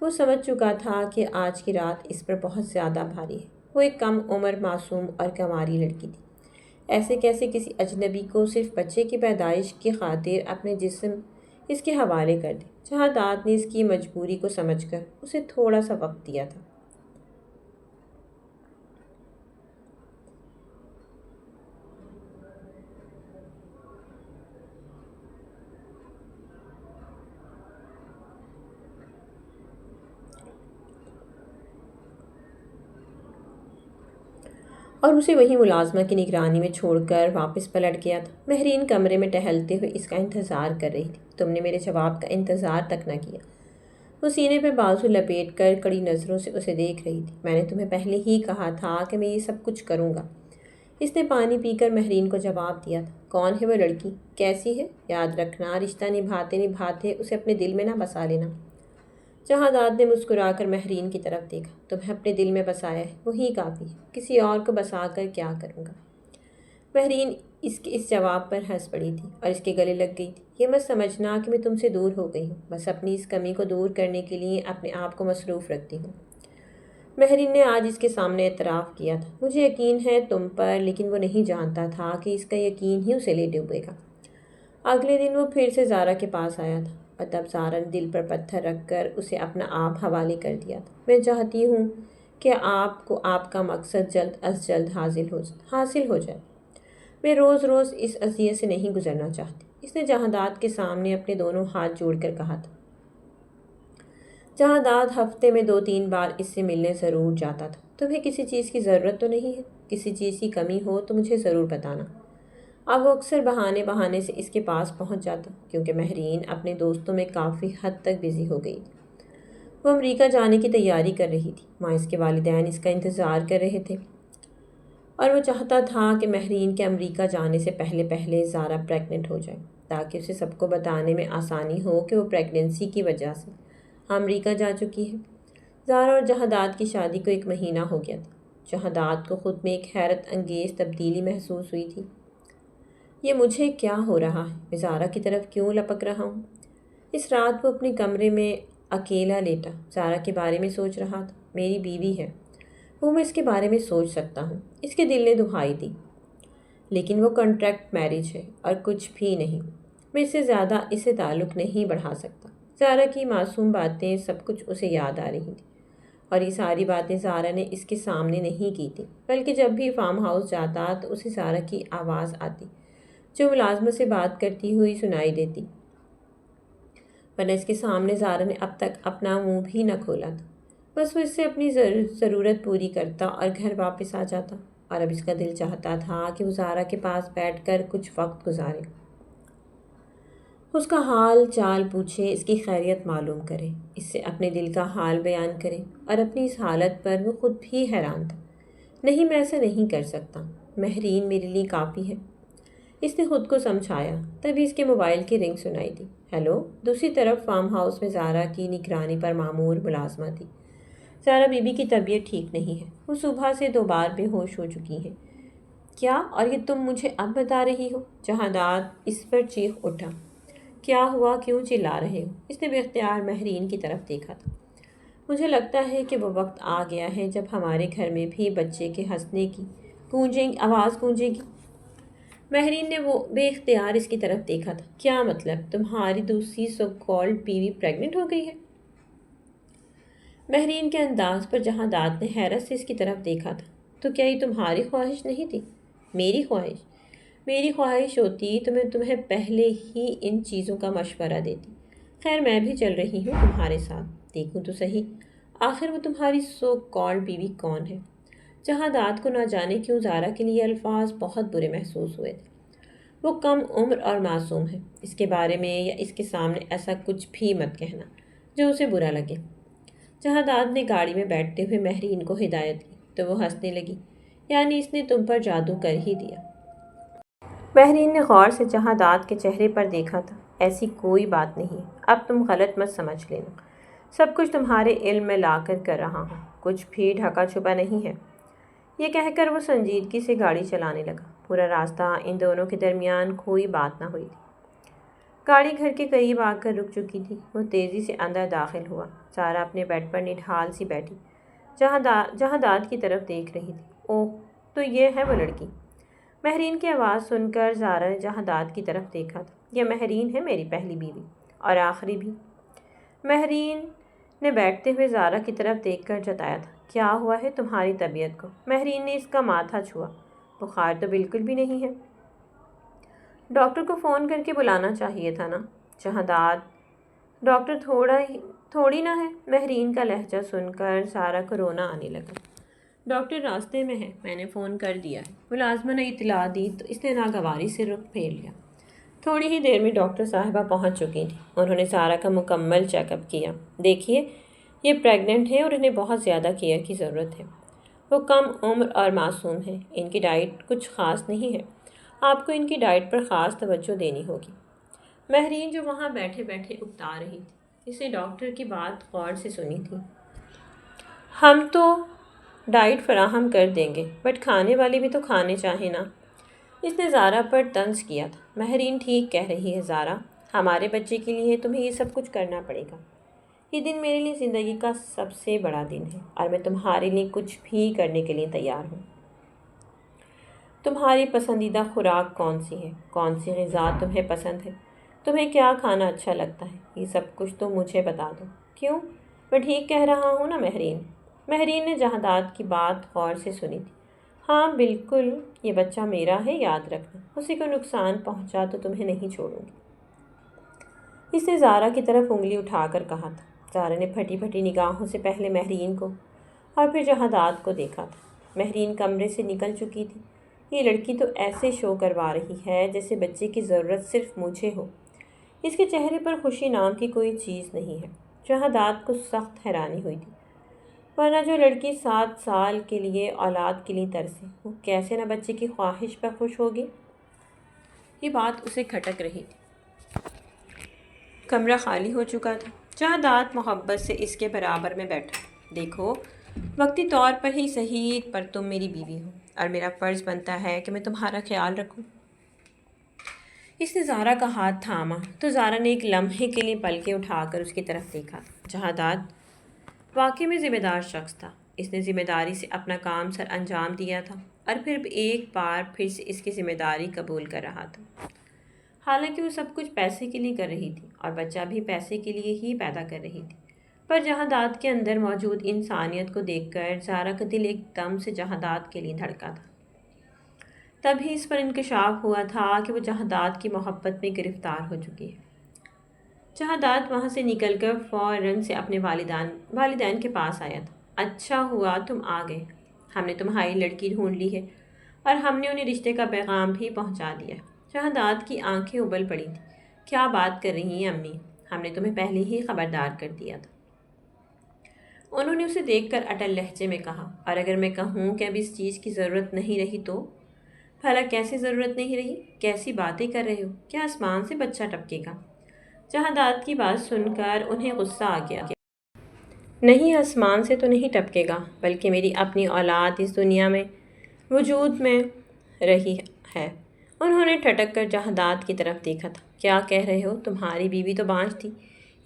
وہ سمجھ چکا تھا کہ آج کی رات اس پر بہت زیادہ بھاری ہے۔ وہ ایک کم عمر معصوم اور کنواری لڑکی تھی۔ ایسے کیسے کسی اجنبی کو صرف بچے کی پیدائش کی خاطر اپنے جسم اس کے حوالے کر دے؟ جہاں داد نے اس کی مجبوری کو سمجھ کر اسے تھوڑا سا وقت دیا تھا۔ اور اسے وہی ملازمہ کی نگرانی میں چھوڑ کر واپس پلٹ گیا تھا۔ مہرین کمرے میں ٹہلتے ہوئے اس کا انتظار کر رہی تھی۔ تم نے میرے جواب کا انتظار تک نہ کیا۔ وہ سینے پہ بازو لپیٹ کر کڑی نظروں سے اسے دیکھ رہی تھی۔ میں نے تمہیں پہلے ہی کہا تھا کہ میں یہ سب کچھ کروں گا۔ اس نے پانی پی کر مہرین کو جواب دیا تھا۔ کون ہے وہ لڑکی؟ کیسی ہے؟ یاد رکھنا، رشتہ نبھاتے نبھاتے اسے اپنے دل میں نہ بسا لینا۔ جہاداد نے مسکرا کر مہرین کی طرف دیکھا۔ تمہیں اپنے دل میں بسایا ہے، وہی کافی ہے، کسی اور کو بسا کر کیا کروں گا؟ مہرین اس کے اس جواب پر ہنس پڑی تھی اور اس کے گلے لگ گئی تھی۔ یہ مت سمجھنا کہ میں تم سے دور ہو گئی ہوں، بس اپنی اس کمی کو دور کرنے کے لیے اپنے آپ کو مصروف رکھتی ہوں۔ مہرین نے آج اس کے سامنے اعتراف کیا تھا۔ مجھے یقین ہے تم پر، لیکن وہ نہیں جانتا تھا کہ اس کا یقین ہی اسے لے ڈوبے گا۔ اگلے دن وہ پھر سے زارا کے پاس آیا تھا اور تب زارا نے دل پر پتھر رکھ کر اسے اپنا آپ حوالے کر دیا تھا۔ میں چاہتی ہوں کہ آپ کو آپ کا مقصد جلد از جلد حاصل ہو جائے۔ میں روز روز اس اذیت سے نہیں گزرنا چاہتی، اس نے جہاداد کے سامنے اپنے دونوں ہاتھ جوڑ کر کہا تھا۔ جہاداد ہفتے میں 2-3 بار اس سے ملنے ضرور جاتا تھا۔ تمہیں کسی چیز کی ضرورت تو نہیں ہے؟ کسی چیز کی کمی ہو تو مجھے ضرور بتانا۔ اب وہ اکثر بہانے سے اس کے پاس پہنچ جاتا کیونکہ مہرین اپنے دوستوں میں کافی حد تک بزی ہو گئی تھی۔ وہ امریکہ جانے کی تیاری کر رہی تھی۔ وہاں اس کے والدین اس کا انتظار کر رہے تھے اور وہ چاہتا تھا کہ مہرین کے امریکہ جانے سے پہلے پہلے زارا پریگننٹ ہو جائے تاکہ اسے سب کو بتانے میں آسانی ہو کہ وہ پریگننسی کی وجہ سے امریکہ جا چکی ہے۔ زارا اور جہاداد کی شادی کو 1 مہینہ ہو گیا تھا۔ جہاداد کو خود میں ایک حیرت انگیز تبدیلی محسوس ہوئی تھی۔ یہ مجھے کیا ہو رہا ہے؟ میں زارا کی طرف کیوں لپک رہا ہوں؟ اس رات وہ اپنے کمرے میں اکیلا لیٹا زارا کے بارے میں سوچ رہا تھا۔ میری بیوی ہے، وہ میں اس کے بارے میں سوچ سکتا ہوں، اس کے دل نے دہائی دی، لیکن وہ کنٹریکٹ میرج ہے اور کچھ بھی نہیں۔ میں اس سے زیادہ اسے تعلق نہیں بڑھا سکتا۔ زارا کی معصوم باتیں سب کچھ اسے یاد آ رہی تھیں اور یہ ساری باتیں زارا نے اس کے سامنے نہیں کی تھی، بلکہ جب بھی فارم ہاؤس جاتا تو اسے زارا کی آواز آتی جو ملازمت سے بات کرتی ہوئی سنائی دیتی، ورنہ اس کے سامنے زارا نے اب تک اپنا منہ بھی نہ کھولا تھا۔ بس وہ اس سے اپنی ضرورت پوری کرتا اور گھر واپس آ جاتا، اور اب اس کا دل چاہتا تھا کہ وہ زارا کے پاس بیٹھ کر کچھ وقت گزارے، اس کا حال چال پوچھے، اس کی خیریت معلوم کرے، اس سے اپنے دل کا حال بیان کرے، اور اپنی اس حالت پر وہ خود بھی حیران تھا۔ نہیں، میں ایسا نہیں کر سکتا، مہرین میرے لیے کافی ہے، اس نے خود کو سمجھایا۔ تبھی اس کے موبائل کی رنگ سنائی دی۔ ہیلو۔ دوسری طرف فارم ہاؤس میں زارا کی نگرانی پر مامور ملازمہ تھی۔ زارا بی بی کی طبیعت ٹھیک نہیں ہے، وہ صبح سے 2 بار بے ہوش ہو چکی ہیں۔ کیا؟ اور یہ تم مجھے اب بتا رہی ہو؟ جہاداد اس پر چیخ اٹھا۔ کیا ہوا؟ کیوں چلا رہے ہو؟ اس نے بے اختیار مہرین کی طرف دیکھا تھا۔ مجھے لگتا ہے کہ وہ وقت آ گیا ہے جب ہمارے گھر میں بھی بچے کے ہنسنے کی آواز گونجے گی۔ مہرین نے وہ بے اختیار اس کی طرف دیکھا تھا۔ کیا مطلب؟ تمہاری دوسری سو کالڈ بیوی پریگننٹ ہو گئی ہے؟ مہرین کے انداز پر جہاداد نے حیرت سے اس کی طرف دیکھا تھا۔ تو کیا یہ تمہاری خواہش نہیں تھی؟ میری خواہش؟ میری خواہش ہوتی تو میں تمہیں پہلے ہی ان چیزوں کا مشورہ دیتی۔ خیر، میں بھی چل رہی ہوں تمہارے ساتھ، دیکھوں تو صحیح آخر وہ تمہاری سو کالڈ بیوی کون ہے؟ جہاداد کو نہ جانے کیوں زارا کے لیے الفاظ بہت برے محسوس ہوئے تھے۔ وہ کم عمر اور معصوم ہے، اس کے بارے میں یا اس کے سامنے ایسا کچھ بھی مت کہنا جو اسے برا لگے۔ جہاداد نے گاڑی میں بیٹھتے ہوئے مہرین کو ہدایت کی تو وہ ہنسنے لگی۔ یعنی اس نے تم پر جادو کر ہی دیا۔ مہرین نے غور سے جہاداد کے چہرے پر دیکھا تھا۔ ایسی کوئی بات نہیں، اب تم غلط مت سمجھ لینا، سب کچھ تمہارے علم میں لا کر رہا ہوں، کچھ بھی ڈھکا چھپا نہیں ہے۔ یہ کہہ کر وہ سنجیدگی سے گاڑی چلانے لگا۔ پورا راستہ ان دونوں کے درمیان کوئی بات نہ ہوئی تھی۔ گاڑی گھر کے قریب آ کر رک چکی تھی۔ وہ تیزی سے اندر داخل ہوا۔ زارا اپنے بیڈ پر نڈھال سی بیٹھی جہاداد کی طرف دیکھ رہی تھی۔ اوہ، تو یہ ہے وہ لڑکی؟ مہرین کی آواز سن کر زارا نے جہاداد کی طرف دیکھا تھا۔ یہ مہرین ہے، میری پہلی بیوی اور آخری بھی۔ مہرین نے بیٹھتے ہوئے زارا کی طرف دیکھ کر جتایا تھا۔ کیا ہوا ہے تمہاری طبیعت کو؟ مہرین نے اس کا ماتھا چھوا۔ بخار تو بالکل بھی نہیں ہے۔ ڈاکٹر کو فون کر کے بلانا چاہیے تھا نا؟ جہاداد، ڈاکٹر تھوڑی نہ ہے۔ مہرین کا لہجہ سن کر زارا کو رونا آنے لگا۔ ڈاکٹر راستے میں ہے، میں نے فون کر دیا ہے۔ ملازمہ نے اطلاع دی تو اس نے ناگواری سے رخ پھیر لیا۔ تھوڑی ہی دیر میں ڈاکٹر صاحبہ پہنچ چکی تھی۔ انہوں نے سارا کا مکمل چیک اپ کیا۔ دیکھیے، یہ پریگننٹ ہے اور انہیں بہت زیادہ کیئر کی ضرورت ہے۔ وہ کم عمر اور معصوم ہیں، ان کی ڈائٹ کچھ خاص نہیں ہے، آپ کو ان کی ڈائٹ پر خاص توجہ دینی ہوگی۔ مہرین جو وہاں بیٹھے بیٹھے اکتا رہی تھی، اس نے ڈاکٹر کی بات غور سے سنی تھی۔ ہم تو ڈائٹ فراہم کر دیں گے، بٹ کھانے والی بھی تو کھانے چاہیے نا۔ اس نے زارا پر طنز کیا تھا۔ مہرین ٹھیک کہہ رہی ہے زارا، ہمارے بچے کے لیے تمہیں یہ سب کچھ کرنا پڑے گا۔ یہ دن میرے لیے زندگی کا سب سے بڑا دن ہے اور میں تمہارے لیے کچھ بھی کرنے کے لیے تیار ہوں۔ تمہاری پسندیدہ خوراک کون سی ہے؟ کون سی غذا تمہیں پسند ہے؟ تمہیں کیا کھانا اچھا لگتا ہے؟ یہ سب کچھ تو مجھے بتا دو۔ کیوں؟ میں ٹھیک کہہ رہا ہوں نا مہرین؟ مہرین نے جہادات کی بات غور سے سنی تھی۔ ہاں بالکل، یہ بچہ میرا ہے، یاد رکھنا، اسی کو نقصان پہنچا تو تمہیں نہیں چھوڑوں گی۔ اس نے زارا کی طرف انگلی اٹھا کر کہا تھا۔ زارا نے پھٹی پھٹی نگاہوں سے پہلے مہرین کو اور پھر جہادات کو دیکھا تھا۔ مہرین کمرے سے نکل چکی تھی۔ یہ لڑکی تو ایسے شو کروا رہی ہے جیسے بچے کی ضرورت صرف مجھے ہو۔ اس کے چہرے پر خوشی نام کی کوئی چیز نہیں ہے۔ جہادات کو سخت حیرانی ہوئی تھی، ورنہ جو لڑکی 7 سال کے لیے اولاد کے لیے ترسے، وہ کیسے نہ بچے کی خواہش پر خوش ہوگی؟ یہ بات اسے کھٹک رہی تھی۔ کمرہ خالی ہو چکا تھا۔ جہادات محبت سے اس کے برابر میں بیٹھا۔ دیکھو، وقتی طور پر ہی صحیح پر تم میری بیوی ہو اور میرا فرض بنتا ہے کہ میں تمہارا خیال رکھوں۔ اس نے زارا کا ہاتھ تھاما تو زارا نے ایک لمحے کے لیے پلکیں اٹھا کر اس کی طرف دیکھا۔ جہادات واقعی میں ذمہ دار شخص تھا۔ اس نے ذمہ داری سے اپنا کام سر انجام دیا تھا اور پھر ایک بار پھر سے اس کی ذمہ داری قبول کر رہا تھا۔ حالانکہ وہ سب کچھ پیسے کے لیے کر رہی تھی اور بچہ بھی پیسے کے لیے ہی پیدا کر رہی تھی، پر جہادات کے اندر موجود انسانیت کو دیکھ کر زارا کا دل ایک دم سے جہادات کے لیے دھڑکا تھا۔ تبھی اس پر انکشاف ہوا تھا کہ وہ جہادات کی محبت میں گرفتار ہو چکی ہے۔ جہادات وہاں سے نکل کر فوراً سے اپنے والدین کے پاس آیا تھا۔ اچھا ہوا تم آ گئے، ہم نے تمہاری لڑکی ڈھونڈ لی ہے اور ہم نے انہیں رشتے کا پیغام بھی پہنچا دیا ہے۔ جہادات کی آنکھیں ابل پڑی تھیں۔ کیا بات کر رہی ہیں امی؟ ہم نے تمہیں پہلے ہی خبردار کر دیا تھا، انہوں نے اسے دیکھ کر اٹل لہجے میں کہا۔ اور اگر میں کہوں کہ اب اس چیز کی ضرورت نہیں رہی تو؟ بھلا کیسے ضرورت نہیں رہی؟ کیسی باتیں کر رہے ہو؟ کیا آسمان سے بچہ ٹپکے گا؟ جہادات کی بات سن کر انہیں غصہ آ گیا۔ نہیں، آسمان سے تو نہیں ٹپکے گا، بلکہ میری اپنی اولاد اس دنیا میں وجود میں رہی ہے۔ انہوں نے ٹھٹک کر جہادات کی طرف دیکھا تھا۔ کیا کہہ رہے ہو؟ تمہاری بیوی تو بانجھ تھی،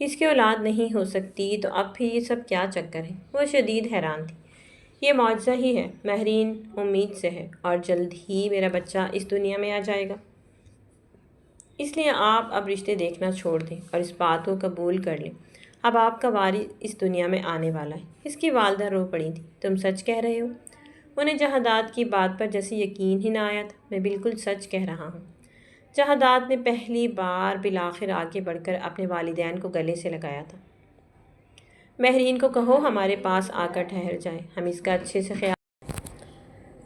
اس کی اولاد نہیں ہو سکتی تو اب پھر یہ سب کیا چکر ہے؟ وہ شدید حیران تھی۔ یہ معجزہ ہی ہے، مہرین امید سے ہے، اور جلد ہی میرا بچہ اس دنیا میں آ جائے گا۔ اس لیے آپ اب رشتے دیکھنا چھوڑ دیں اور اس بات کو قبول کر لیں، اب آپ کا وارث اس دنیا میں آنے والا ہے۔ اس کی والدہ رو پڑی تھی۔ تم سچ کہہ رہے ہو؟ انہیں جہادات کی بات پر جیسے یقین ہی نہ آیا تھا۔ میں بالکل سچ کہہ رہا ہوں۔ جہادات نے پہلی بار بالآخر آگے بڑھ کر اپنے والدین کو گلے سے لگایا تھا۔ مہرین کو کہو ہمارے پاس آ کر ٹھہر جائے، ہم اس کا اچھے سے خیال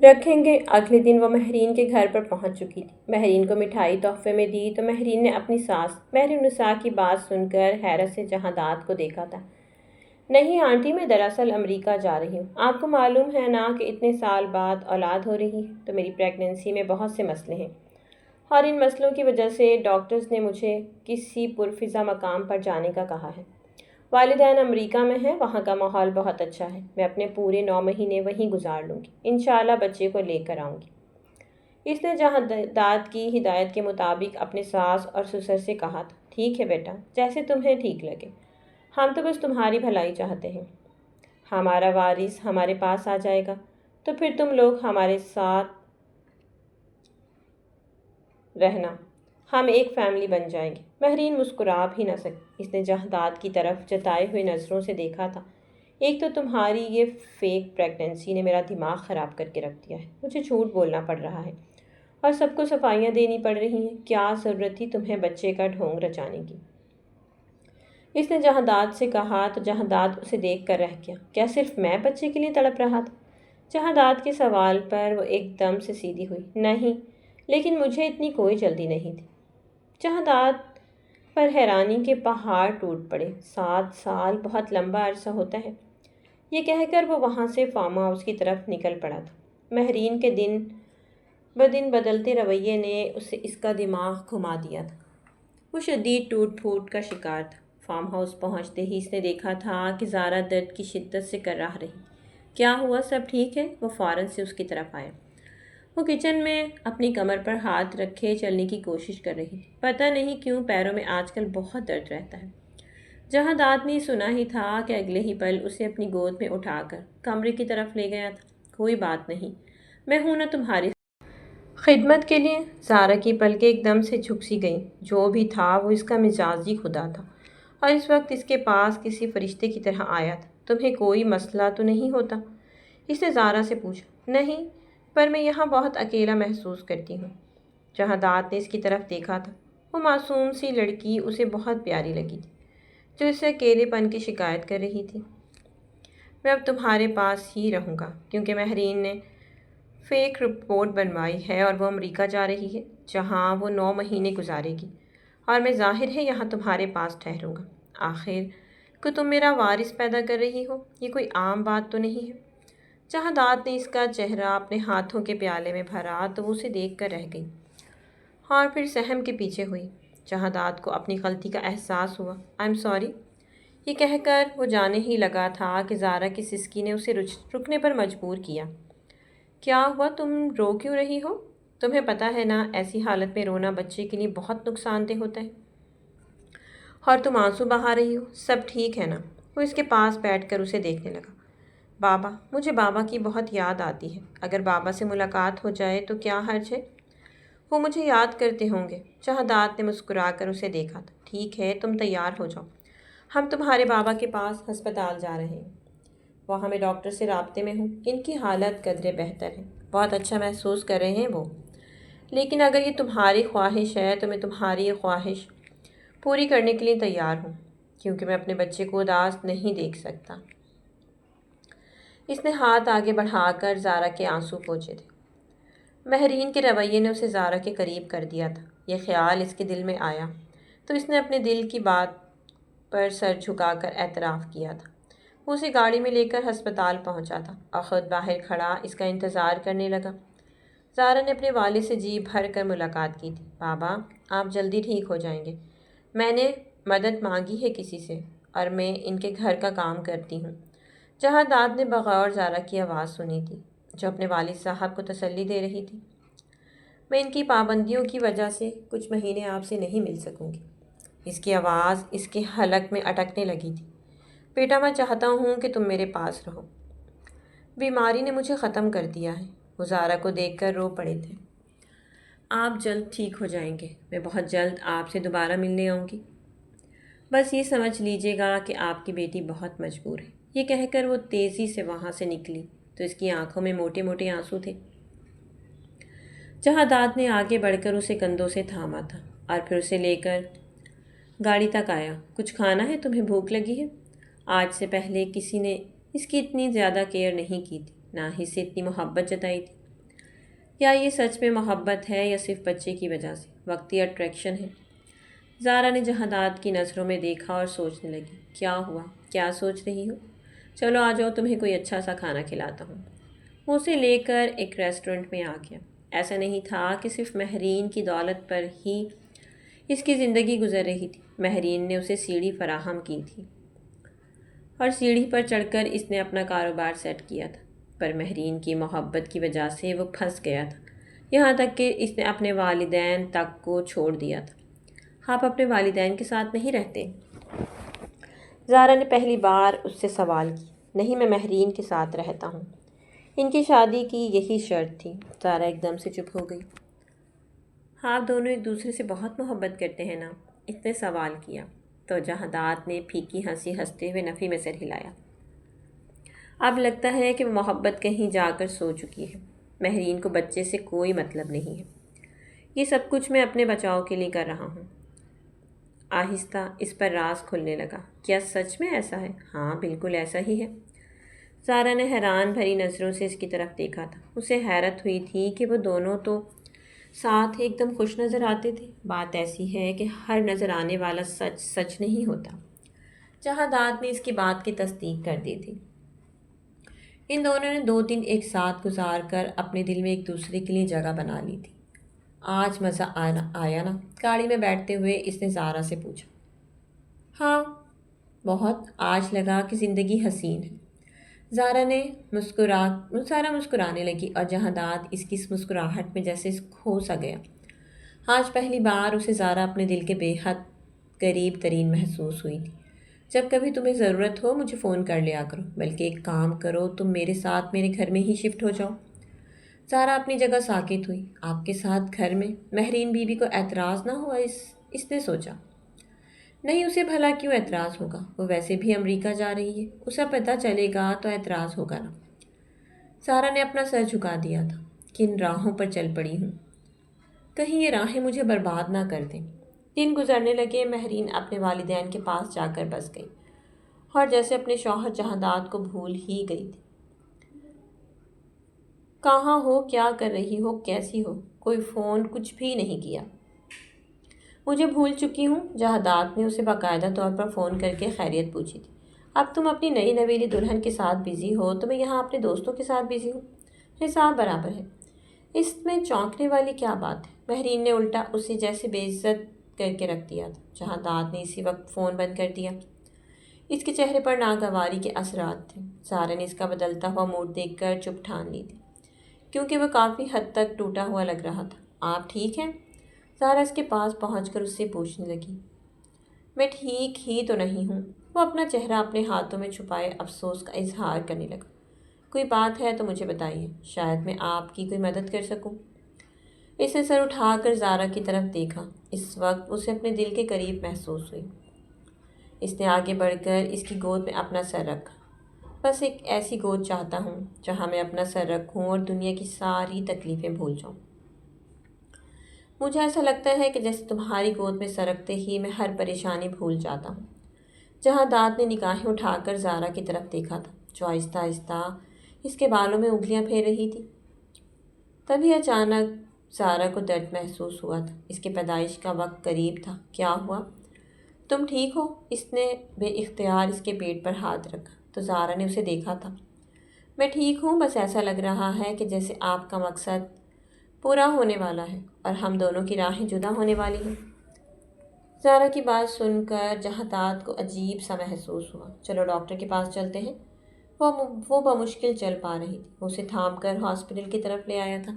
رکھیں گے۔ اگلے دن وہ مہرین کے گھر پر پہنچ چکی تھی۔ مہرین کو مٹھائی تحفے میں دی تو مہرین نے اپنی ساس مہرالنساء کی بات سن کر حیرت سے جہادات کو دیکھا تھا۔ نہیں آنٹی، میں دراصل امریکہ جا رہی ہوں۔ آپ کو معلوم ہے نا کہ اتنے سال بعد اولاد ہو رہی ہے تو میری پریگننسی میں بہت سے مسئلے ہیں، اور ان مسئلوں کی وجہ سے ڈاکٹرز نے مجھے کسی پرفضا مقام پر جانے کا کہا ہے۔ والدین امریکہ میں ہیں، وہاں کا ماحول بہت اچھا ہے، میں اپنے پورے 9 مہینے وہیں گزار لوں گی، انشاءاللہ بچے کو لے کر آؤں گی۔ اس نے جہادات کی ہدایت کے مطابق اپنے ساس اور سسر سے کہا تھا۔ ٹھیک ہے بیٹا، جیسے تمہیں ٹھیک لگے، ہم تو بس تمہاری بھلائی چاہتے ہیں۔ ہمارا وارث ہمارے پاس آ جائے گا تو پھر تم لوگ ہمارے ساتھ رہنا، ہم ایک فیملی بن جائیں گے۔ مہرین مسکرا بھی نہ سکی۔ اس نے جہادات کی طرف جتائے ہوئے نظروں سے دیکھا تھا۔ ایک تو تمہاری یہ فیک پریگننسی نے میرا دماغ خراب کر کے رکھ دیا ہے، مجھے جھوٹ بولنا پڑ رہا ہے اور سب کو صفائیاں دینی پڑ رہی ہیں۔ کیا ضرورت تھی تمہیں بچے کا ڈھونگ رچانے کی؟ اس نے جہادات سے کہا تو جہادات اسے دیکھ کر رہ گیا۔ کیا صرف میں بچے کے لیے تڑپ رہا تھا؟ جہادات کے سوال پر وہ ایک دم سے سیدھی ہوئی۔ نہیں، لیکن مجھے اتنی کوئی جلدی نہیں تھی۔ جہادات پر حیرانی کے پہاڑ ٹوٹ پڑے۔ 7 سال بہت لمبا عرصہ ہوتا ہے۔ یہ کہہ کر وہ وہاں سے فارم ہاؤس کی طرف نکل پڑا تھا۔ مہرین کے دن بدن بدلتے رویے نے اسے اس کا دماغ گھما دیا تھا۔ وہ شدید ٹوٹ پھوٹ کا شکار تھا۔ فارم ہاؤس پہنچتے ہی اس نے دیکھا تھا کہ زارا درد کی شدت سے کرراہ رہی۔ کیا ہوا، سب ٹھیک ہے؟ وہ فوراً سے اس کی طرف آیا۔ وہ کچن میں اپنی کمر پر ہاتھ رکھے چلنے کی کوشش کر رہی تھی۔ پتہ نہیں کیوں پیروں میں آج کل بہت درد رہتا ہے۔ جہادات نے سنا ہی تھا کہ اگلے ہی پل اسے اپنی گود میں اٹھا کر کمرے کی طرف لے گیا تھا۔ کوئی بات نہیں، میں ہوں نا تمہاری خدمت کے لیے۔ زارا کی پلکیں ایک دم سے جھک سی گئیں۔ جو بھی تھا وہ اس کا مزاجی خدا تھا اور اس وقت اس کے پاس کسی فرشتے کی طرح آیا تھا۔ تمہیں کوئی مسئلہ تو نہیں ہوتا؟ اس نے زارا سے پوچھا۔ نہیں، پر میں یہاں بہت اکیلا محسوس کرتی ہوں۔ جہادات نے اس کی طرف دیکھا تھا۔ وہ معصوم سی لڑکی اسے بہت پیاری لگی تھی جو اسے اکیلے پن کی شکایت کر رہی تھی۔ میں اب تمہارے پاس ہی رہوں گا کیونکہ مہرین نے فیک رپورٹ بنوائی ہے اور وہ امریکہ جا رہی ہے جہاں وہ 9 مہینے گزارے گی، اور میں ظاہر ہے یہاں تمہارے پاس ٹھہروں گا۔ آخر کہ تم میرا وارث پیدا کر رہی ہو، یہ کوئی عام بات تو نہیں ہے۔ جہادات نے اس کا چہرہ اپنے ہاتھوں کے پیالے میں بھرا تو وہ اسے دیکھ کر رہ گئی اور پھر سہم کے پیچھے ہوئی۔ جہادات کو اپنی غلطی کا احساس ہوا۔ آئی ایم سوری، یہ کہہ کر وہ جانے ہی لگا تھا کہ زارا کی سسکی نے اسے رکنے پر مجبور کیا۔ کیا ہوا، تم رو کیوں رہی ہو؟ تمہیں پتہ ہے نا ایسی حالت میں رونا بچے کے لیے بہت نقصان دہ ہوتا ہے، اور تم آنسو بہا رہی ہو۔ سب ٹھیک ہے نا؟ وہ اس کے پاس بیٹھ کر اسے دیکھنے لگا۔ بابا، مجھے بابا کی بہت یاد آتی ہے۔ اگر بابا سے ملاقات ہو جائے تو کیا حرج ہے؟ وہ مجھے یاد کرتے ہوں گے۔ جہادات نے مسکرا کر اسے دیکھا تھا۔ ٹھیک ہے، تم تیار ہو جاؤ، ہم تمہارے بابا کے پاس ہسپتال جا رہے ہیں۔ وہاں میں ڈاکٹر سے رابطے میں ہوں، ان کی حالت قدرے بہتر ہے، بہت اچھا محسوس کر رہے ہیں وہ۔ لیکن اگر یہ تمہاری خواہش ہے تو میں تمہاری یہ خواہش پوری کرنے کے لیے تیار ہوں، کیونکہ میں اپنے بچے کو اداس نہیں دیکھ سکتا۔ اس نے ہاتھ آگے بڑھا کر زارا کے آنسو پوچھے تھے۔ مہرین کے رویے نے اسے زارا کے قریب کر دیا تھا۔ یہ خیال اس کے دل میں آیا تو اس نے اپنے دل کی بات پر سر جھکا کر اعتراف کیا تھا۔ وہ اسے گاڑی میں لے کر ہسپتال پہنچا تھا اور خود باہر کھڑا اس کا انتظار کرنے لگا۔ زارا نے اپنے والد سے جی بھر کر ملاقات کی تھی۔ بابا، آپ جلدی ٹھیک ہو جائیں گے۔ میں نے مدد مانگی ہے کسی سے اور میں ان کے گھر کا کام کرتی ہوں۔ جہادات نے بغور زارا کی آواز سنی تھی جو اپنے والد صاحب کو تسلی دے رہی تھی۔ میں ان کی پابندیوں کی وجہ سے کچھ مہینے آپ سے نہیں مل سکوں گی۔ اس کی آواز اس کے حلق میں اٹکنے لگی تھی۔ بیٹا، میں چاہتا ہوں کہ تم میرے پاس رہو۔ بیماری نے مجھے ختم کر دیا ہے۔ وہ زارا کو دیکھ کر رو پڑے تھے۔ آپ جلد ٹھیک ہو جائیں گے، میں بہت جلد آپ سے دوبارہ ملنے آؤں گی۔ بس یہ سمجھ لیجیے گا کہ آپ کی بیٹی بہت مجبور ہے۔ یہ کہہ کر وہ تیزی سے وہاں سے نکلی تو اس کی آنکھوں میں موٹے موٹے آنسو تھے۔ جہادات نے آگے بڑھ کر اسے کندھوں سے تھاما تھا اور پھر اسے لے کر گاڑی تک آیا۔ کچھ کھانا ہے؟ تمہیں بھوک لگی ہے؟ آج سے پہلے کسی نے اس کی اتنی زیادہ کیئر نہیں کی تھی، نہ ہی سے اتنی محبت جتائی تھی۔ یا یہ سچ میں محبت ہے یا صرف بچے کی وجہ سے وقتی اٹریکشن ہے؟ زارا نے جہادات کی نظروں میں دیکھا اور سوچنے لگی۔ کیا ہوا؟ کیا سوچ رہی ہو؟ چلو آ جاؤ، تمہیں کوئی اچھا سا کھانا کھلاتا ہوں۔ وہ اسے لے کر ایک ریسٹورنٹ میں آ گیا۔ ایسا نہیں تھا کہ صرف مہرین کی دولت پر ہی اس کی زندگی گزر رہی تھی۔ مہرین نے اسے سیڑھی فراہم کی تھی اور سیڑھی پر چڑھ کر اس نے اپنا کاروبار سیٹ کیا تھا، پر مہرین کی محبت کی وجہ سے وہ پھنس گیا تھا، یہاں تک کہ اس نے اپنے والدین تک کو چھوڑ دیا تھا۔ آپ اپنے والدین کے ساتھ نہیں رہتے؟ زارا نے پہلی بار اس سے سوال کی۔ نہیں، میں مہرین کے ساتھ رہتا ہوں، ان کی شادی کی یہی شرط تھی۔ زارا ایک دم سے چپ ہو گئی۔ آپ دونوں ایک دوسرے سے بہت محبت کرتے ہیں نا؟ اس نے سوال کیا تو جہادات نے پھیکی ہنسی ہنستے ہوئے نفی میں سر ہلایا۔ اب لگتا ہے کہ وہ محبت کہیں جا کر سو چکی ہے۔ مہرین کو بچے سے کوئی مطلب نہیں ہے۔ یہ سب کچھ میں اپنے بچاؤ کے لیے کر رہا ہوں۔ آہستہ اس پر راز کھلنے لگا۔ کیا سچ میں ایسا ہے؟ ہاں، بالکل ایسا ہی ہے۔ زارا نے حیران بھری نظروں سے اس کی طرف دیکھا تھا۔ اسے حیرت ہوئی تھی کہ وہ دونوں تو ساتھ ایک دم خوش نظر آتے تھے۔ بات ایسی ہے کہ ہر نظر آنے والا سچ سچ نہیں ہوتا۔ جہادات نے اس کی بات کی تصدیق کر دی تھی۔ ان دونوں نے 2 دن ایک ساتھ گزار کر اپنے دل میں ایک دوسرے کے لیے جگہ بنا لی تھی۔ آج مزہ آیا نا؟ گاڑی میں بیٹھتے ہوئے اس نے زارا سے پوچھا۔ ہاں بہت، آج لگا کہ زندگی حسین ہے۔ زارا مسکرانے لگی اور جہادات اس کی اس مسکراہٹ میں جیسے کھو سا گیا۔ آج پہلی بار اسے زارا اپنے دل کے بے حد قریب ترین محسوس ہوئی تھی۔ جب کبھی تمہیں ضرورت ہو مجھے فون کر لیا کرو، بلکہ ایک کام کرو، تم میرے ساتھ میرے گھر میں ہی شفٹ ہو جاؤ۔ زارا اپنی جگہ ساکت ہوئی۔ آپ کے ساتھ گھر میں؟ مہرین بی بی کو اعتراض نہ ہوا؟ اس نے سوچا۔ نہیں، اسے بھلا کیوں اعتراض ہوگا؟ وہ ویسے بھی امریکہ جا رہی ہے، اسے پتہ چلے گا تو اعتراض ہوگا نا۔ زارا نے اپنا سر جھکا دیا تھا۔ کن راہوں پر چل پڑی ہوں، کہیں یہ راہیں مجھے برباد نہ کر دیں۔ دن گزرنے لگے۔ مہرین اپنے والدین کے پاس جا کر بس گئی اور جیسے اپنے شوہر جہادات کو بھول ہی گئی تھی۔ کہاں ہو، کیا کر رہی ہو، کیسی ہو؟ کوئی فون کچھ بھی نہیں کیا۔ مجھے بھول چکی ہوں؟ جہادات نے اسے باقاعدہ طور پر فون کر کے خیریت پوچھی تھی۔ اب تم اپنی نئی نویلی دلہن کے ساتھ بزی ہو تو میں یہاں اپنے دوستوں کے ساتھ بزی ہوں، حساب برابر ہے۔ اس میں چونکنے والی کیا بات ہے؟ مہرین نے الٹا اسے جیسے بے عزت کر کے رکھ دیا تھا۔ جہادات نے اسی وقت فون بند کر دیا۔ اس کے چہرے پر ناگواری کے اثرات تھے۔ زارا نے اس کا بدلتا ہوا موڈ دیکھ کر چپ ٹھان لی تھی، کیونکہ وہ کافی حد تک ٹوٹا ہوا لگ رہا تھا۔ آپ ٹھیک ہیں؟ زارا اس کے پاس پہنچ کر اس سے پوچھنے لگی۔ میں ٹھیک ہی تو نہیں ہوں۔ وہ اپنا چہرہ اپنے ہاتھوں میں چھپائے افسوس کا اظہار کرنے لگا۔ کوئی بات ہے تو مجھے بتائیے، شاید میں آپ کی کوئی مدد کر سکوں۔ اس نے سر اٹھا کر زارا کی طرف دیکھا۔ اس وقت اسے اپنے دل کے قریب محسوس ہوئی۔ اس نے آگے بڑھ کر اس کی گود میں اپنا سر رکھا۔ بس ایک ایسی گود چاہتا ہوں جہاں میں اپنا سر رکھوں اور دنیا کی ساری تکلیفیں بھول جاؤں۔ مجھے ایسا لگتا ہے کہ جیسے تمہاری گود میں سر رکھتے ہی میں ہر پریشانی بھول جاتا ہوں۔ جہادات نے نگاہیں اٹھا کر زارا کی طرف دیکھا تھا، جو آہستہ آہستہ اس کے بالوں میں انگلیاں پھیر رہی تھی۔ تبھی اچانک زارا کو درد محسوس ہوا تھا۔ اس کے پیدائش کا وقت قریب تھا۔ کیا ہوا؟ تم ٹھیک ہو؟ اس نے بے اختیار اس کے پیٹ پر ہاتھ رکھا تو زارا نے اسے دیکھا تھا۔ میں ٹھیک ہوں، بس ایسا لگ رہا ہے کہ جیسے آپ کا مقصد پورا ہونے والا ہے اور ہم دونوں کی راہیں جدا ہونے والی ہیں۔ زارا کی بات سن کر جہادات کو عجیب سا محسوس ہوا۔ چلو ڈاکٹر کے پاس چلتے ہیں۔ وہ بمشکل چل پا رہی تھی۔ وہ اسے تھام کر ہاسپٹل کی طرف لے آیا تھا۔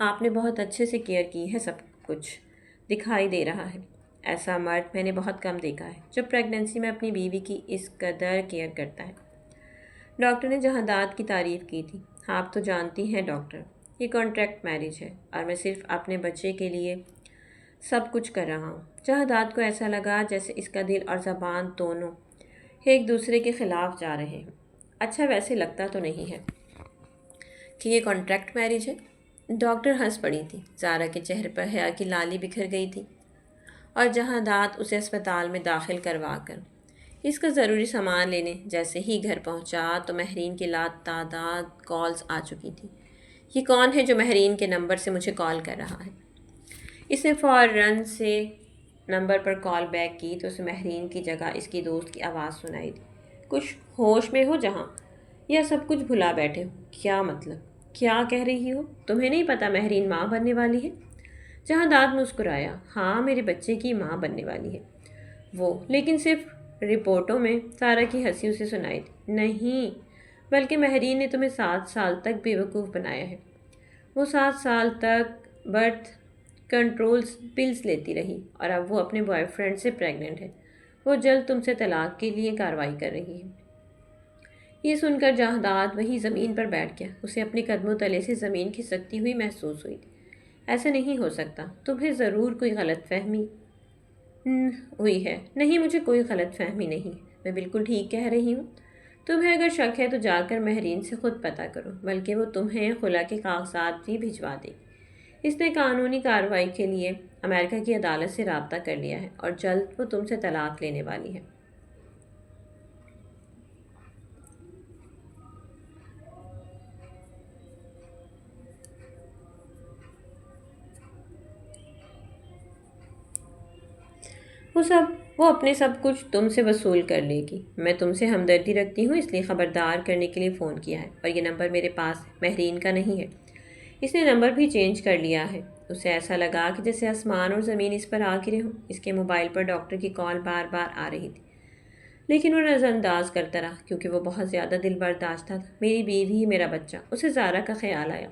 آپ نے بہت اچھے سے کیئر کی ہے، سب کچھ دکھائی دے رہا ہے۔ ایسا مرد میں نے بہت کم دیکھا ہے جو پریگننسی میں اپنی بیوی کی اس قدر کیئر کرتا ہے۔ ڈاکٹر نے جہادات کی تعریف کی تھی۔ آپ تو جانتی ہیں ڈاکٹر، یہ کانٹریکٹ میرج ہے اور میں صرف اپنے بچے کے لیے سب کچھ کر رہا ہوں۔ جہادات کو ایسا لگا جیسے اس کا دل اور زبان دونوں ایک دوسرے کے خلاف جا رہے ہیں۔ اچھا، ویسے لگتا تو نہیں ہے کہ یہ کانٹریکٹ میرج ہے۔ ڈاکٹر ہنس پڑی تھی۔ زارا کے چہرے پر حیا کی لالی بکھر گئی تھی اور جہادات اسے اسپتال میں داخل کروا کر اس کا ضروری سامان لینے جیسے ہی گھر پہنچا تو مہرین کی لاتعداد کالز آ چکی تھی۔ یہ کون ہے جو مہرین کے نمبر سے مجھے کال کر رہا ہے؟ اس نے فوراً سے نمبر پر کال بیک کی تو اسے مہرین کی جگہ اس کی دوست کی آواز سنائی دی۔ کچھ ہوش میں ہو جہاں، یا سب کچھ بھلا بیٹھے ہو؟ کیا مطلب؟ کیا کہہ رہی ہو؟ تمہیں نہیں پتہ مہرین ماں بننے والی ہے؟ جہادات مسکرایا۔ ہاں، میرے بچے کی ماں بننے والی ہے وہ، لیکن صرف رپورٹوں میں۔ زارا کی ہنسی اسے سنائی تھی۔ نہیں، بلکہ مہرین نے تمہیں 7 سال تک بے وقوف بنایا ہے۔ وہ 7 سال تک برتھ کنٹرول پلز لیتی رہی اور اب وہ اپنے بوائے فرینڈ سے پریگننٹ ہے۔ وہ جلد تم سے طلاق کے لیے کارروائی کر رہی ہے۔ یہ سن کر جہادات وہیں زمین پر بیٹھ گیا۔ اسے اپنے قدموں تلے سے زمین کھسکتی ہوئی محسوس ہوئی تھی۔ ایسا نہیں ہو سکتا، تمہیں ضرور کوئی غلط فہمی ہوئی ہے۔ نہیں، مجھے کوئی غلط فہمی نہیں، میں بالکل ٹھیک کہہ رہی ہوں۔ تمہیں اگر شک ہے تو جا کر مہرین سے خود پتہ کرو، بلکہ وہ تمہیں خلا کے کاغذات بھی بھجوا دے گی۔ اس نے قانونی کارروائی کے لیے امریکہ کی عدالت سے رابطہ کر لیا ہے اور جلد وہ تم سے طلاق لینے والی ہے۔ وہ اپنے سب کچھ تم سے وصول کر لے گی۔ میں تم سے ہمدردی رکھتی ہوں، اس لیے خبردار کرنے کے لیے فون کیا ہے، اور یہ نمبر میرے پاس مہرین کا نہیں ہے۔ اس نے نمبر بھی چینج کر لیا ہے۔ اسے ایسا لگا کہ جیسے آسمان اور زمین اس پر آ گرے ہوں۔ اس کے موبائل پر ڈاکٹر کی کال بار بار آ رہی تھی، لیکن وہ نظر انداز کرتا رہا کیونکہ وہ بہت زیادہ دل برداشتہ تھا۔ میری بیوی، میرا بچہ، اسے زارا کا خیال آیا۔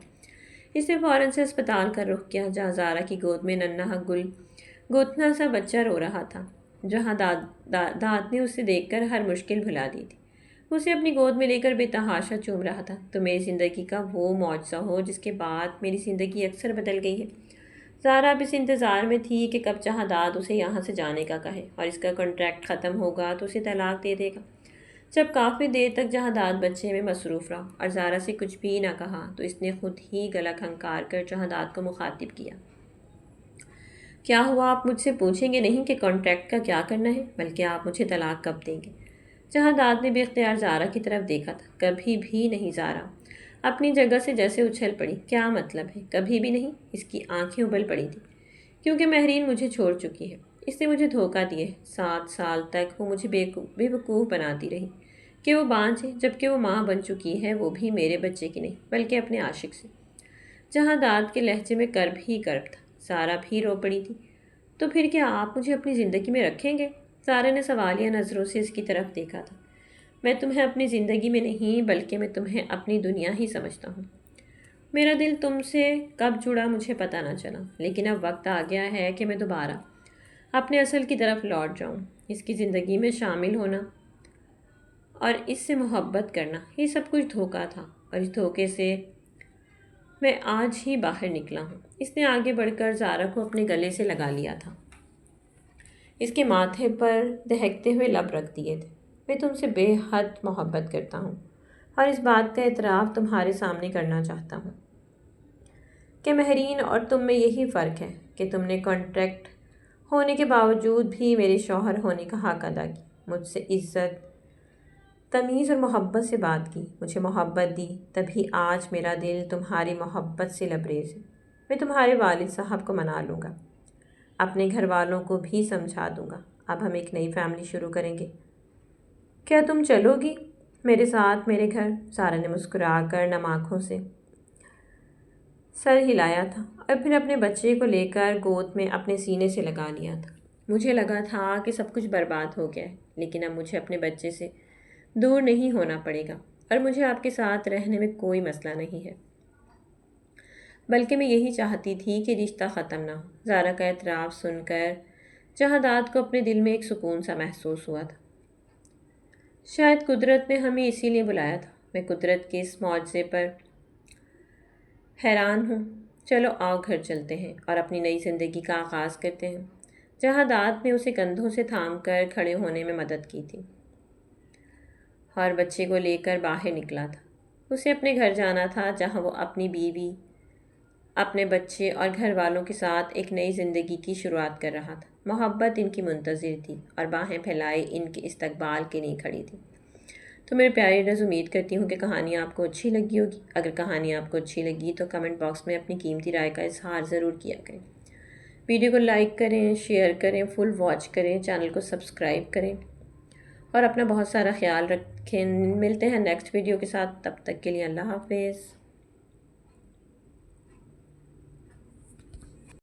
اس نے فوراً سے اسپتال کا رخ کیا، جہاں زارا کی گود میں ننھا گوتنا سا بچہ رو رہا تھا، جہاں داد نے اسے دیکھ کر ہر مشکل بھلا دی تھی۔ اسے اپنی گود میں لے کر بے تحاشا چوم رہا تھا۔ تو میری زندگی کا وہ معجزہ ہو جس کے بعد میری زندگی اکثر بدل گئی ہے۔ زارا اب اس انتظار میں تھی کہ کب جہانداد اسے یہاں سے جانے کا کہے، اور اس کا کانٹریکٹ ختم ہوگا تو اسے طلاق دے دے گا۔ جب کافی دیر تک جہانداد بچے میں مصروف رہا اور زارا سے کچھ بھی نہ کہا تو اس نے خود ہی گلا کھنکار کر جہانداد کو مخاطب کیا۔ کیا ہوا؟ آپ مجھ سے پوچھیں گے نہیں کہ کانٹریکٹ کا کیا کرنا ہے، بلکہ آپ مجھے طلاق کب دیں گے؟ جہانداد نے بے اختیار زارا کی طرف دیکھا تھا۔ کبھی بھی نہیں زارا اپنی جگہ سے جیسے اچھل پڑی۔ کیا مطلب ہے کبھی بھی نہیں؟ اس کی آنکھیں ابل پڑی تھیں، کیونکہ مہرین مجھے چھوڑ چکی ہے۔ اس نے مجھے دھوکہ دیا ہے۔ 7 سال تک وہ مجھے بے وقوف بناتی رہی کہ وہ بانجھ ہے، جبکہ وہ ماں بن چکی ہے، وہ بھی میرے بچے کی نہیں بلکہ اپنے عاشق سے۔ جہانداد کے لہجے میں کرب ہی کرب تھا۔ زارا بھی رو پڑی تھی۔ تو پھر کیا آپ مجھے اپنی زندگی میں رکھیں گے؟ زارا نے سوالیہ نظروں سے اس کی طرف دیکھا تھا۔ میں تمہیں اپنی زندگی میں نہیں بلکہ میں تمہیں اپنی دنیا ہی سمجھتا ہوں۔ میرا دل تم سے کب جڑا مجھے پتہ نہ چلا، لیکن اب وقت آ گیا ہے کہ میں دوبارہ اپنے اصل کی طرف لوٹ جاؤں۔ اس کی زندگی میں شامل ہونا اور اس سے محبت کرنا، یہ سب کچھ دھوکہ تھا، اور اس دھوکے سے میں آج ہی باہر نکلا ہوں۔ اس نے آگے بڑھ کر زارا کو اپنے گلے سے لگا لیا تھا، اس کے ماتھے پر دہکتے ہوئے لب رکھ دیے تھے۔ میں تم سے بے حد محبت کرتا ہوں، اور اس بات کا اعتراف تمہارے سامنے کرنا چاہتا ہوں کہ مہرین اور تم میں یہی فرق ہے کہ تم نے کانٹریکٹ ہونے کے باوجود بھی میرے شوہر ہونے کا حق ادا کی، مجھ سے عزت، تمیز اور محبت سے بات کی، مجھے محبت دی، تبھی آج میرا دل تمہاری محبت سے لبریز ہے۔ میں تمہارے والد صاحب کو منا لوں گا، اپنے گھر والوں کو بھی سمجھا دوں گا۔ اب ہم ایک نئی فیملی شروع کریں گے۔ کیا تم چلو گی میرے ساتھ میرے گھر؟ زارا نے مسکرا کر نم آنکھوں سے سر ہلایا تھا اور پھر اپنے بچے کو لے کر گود میں اپنے سینے سے لگا لیا تھا۔ مجھے لگا تھا کہ سب کچھ برباد ہو گیا ہے، لیکن اب مجھے اپنے بچے سے دور نہیں ہونا پڑے گا، اور مجھے آپ کے ساتھ رہنے میں کوئی مسئلہ نہیں ہے، بلکہ میں یہی چاہتی تھی کہ رشتہ ختم نہ ہو۔ زارا کا اعتراف سن کر جہانداد کو اپنے دل میں ایک سکون سا محسوس ہوا تھا۔ شاید قدرت نے ہمیں اسی لیے بلایا تھا۔ میں قدرت کے اس معجزے پر حیران ہوں۔ چلو آؤ گھر چلتے ہیں اور اپنی نئی زندگی کا آغاز کرتے ہیں۔ جہانداد نے اسے کندھوں سے تھام کر کھڑے ہونے میں مدد کی تھی اور بچے کو لے کر باہر نکلا تھا۔ اسے اپنے گھر جانا تھا، جہاں وہ اپنی بیوی، اپنے بچے اور گھر والوں کے ساتھ ایک نئی زندگی کی شروعات کر رہا تھا۔ محبت ان کی منتظر تھی اور باہیں پھیلائے ان کے استقبال کے لیے کھڑی تھی۔ تو میرے پیارے ریڈرز، امید کرتی ہوں کہ کہانی آپ کو اچھی لگی ہوگی۔ اگر کہانی آپ کو اچھی لگی تو کمنٹ باکس میں اپنی قیمتی رائے کا اظہار ضرور کیا کریں۔ ویڈیو کو لائک کریں، شیئر کریں، فل واچ کریں، چینل کو سبسکرائب کریں، اور اپنا بہت سارا خیال رکھیں۔ ملتے ہیں نیکسٹ ویڈیو کے ساتھ، تب تک کے لیے اللہ حافظ۔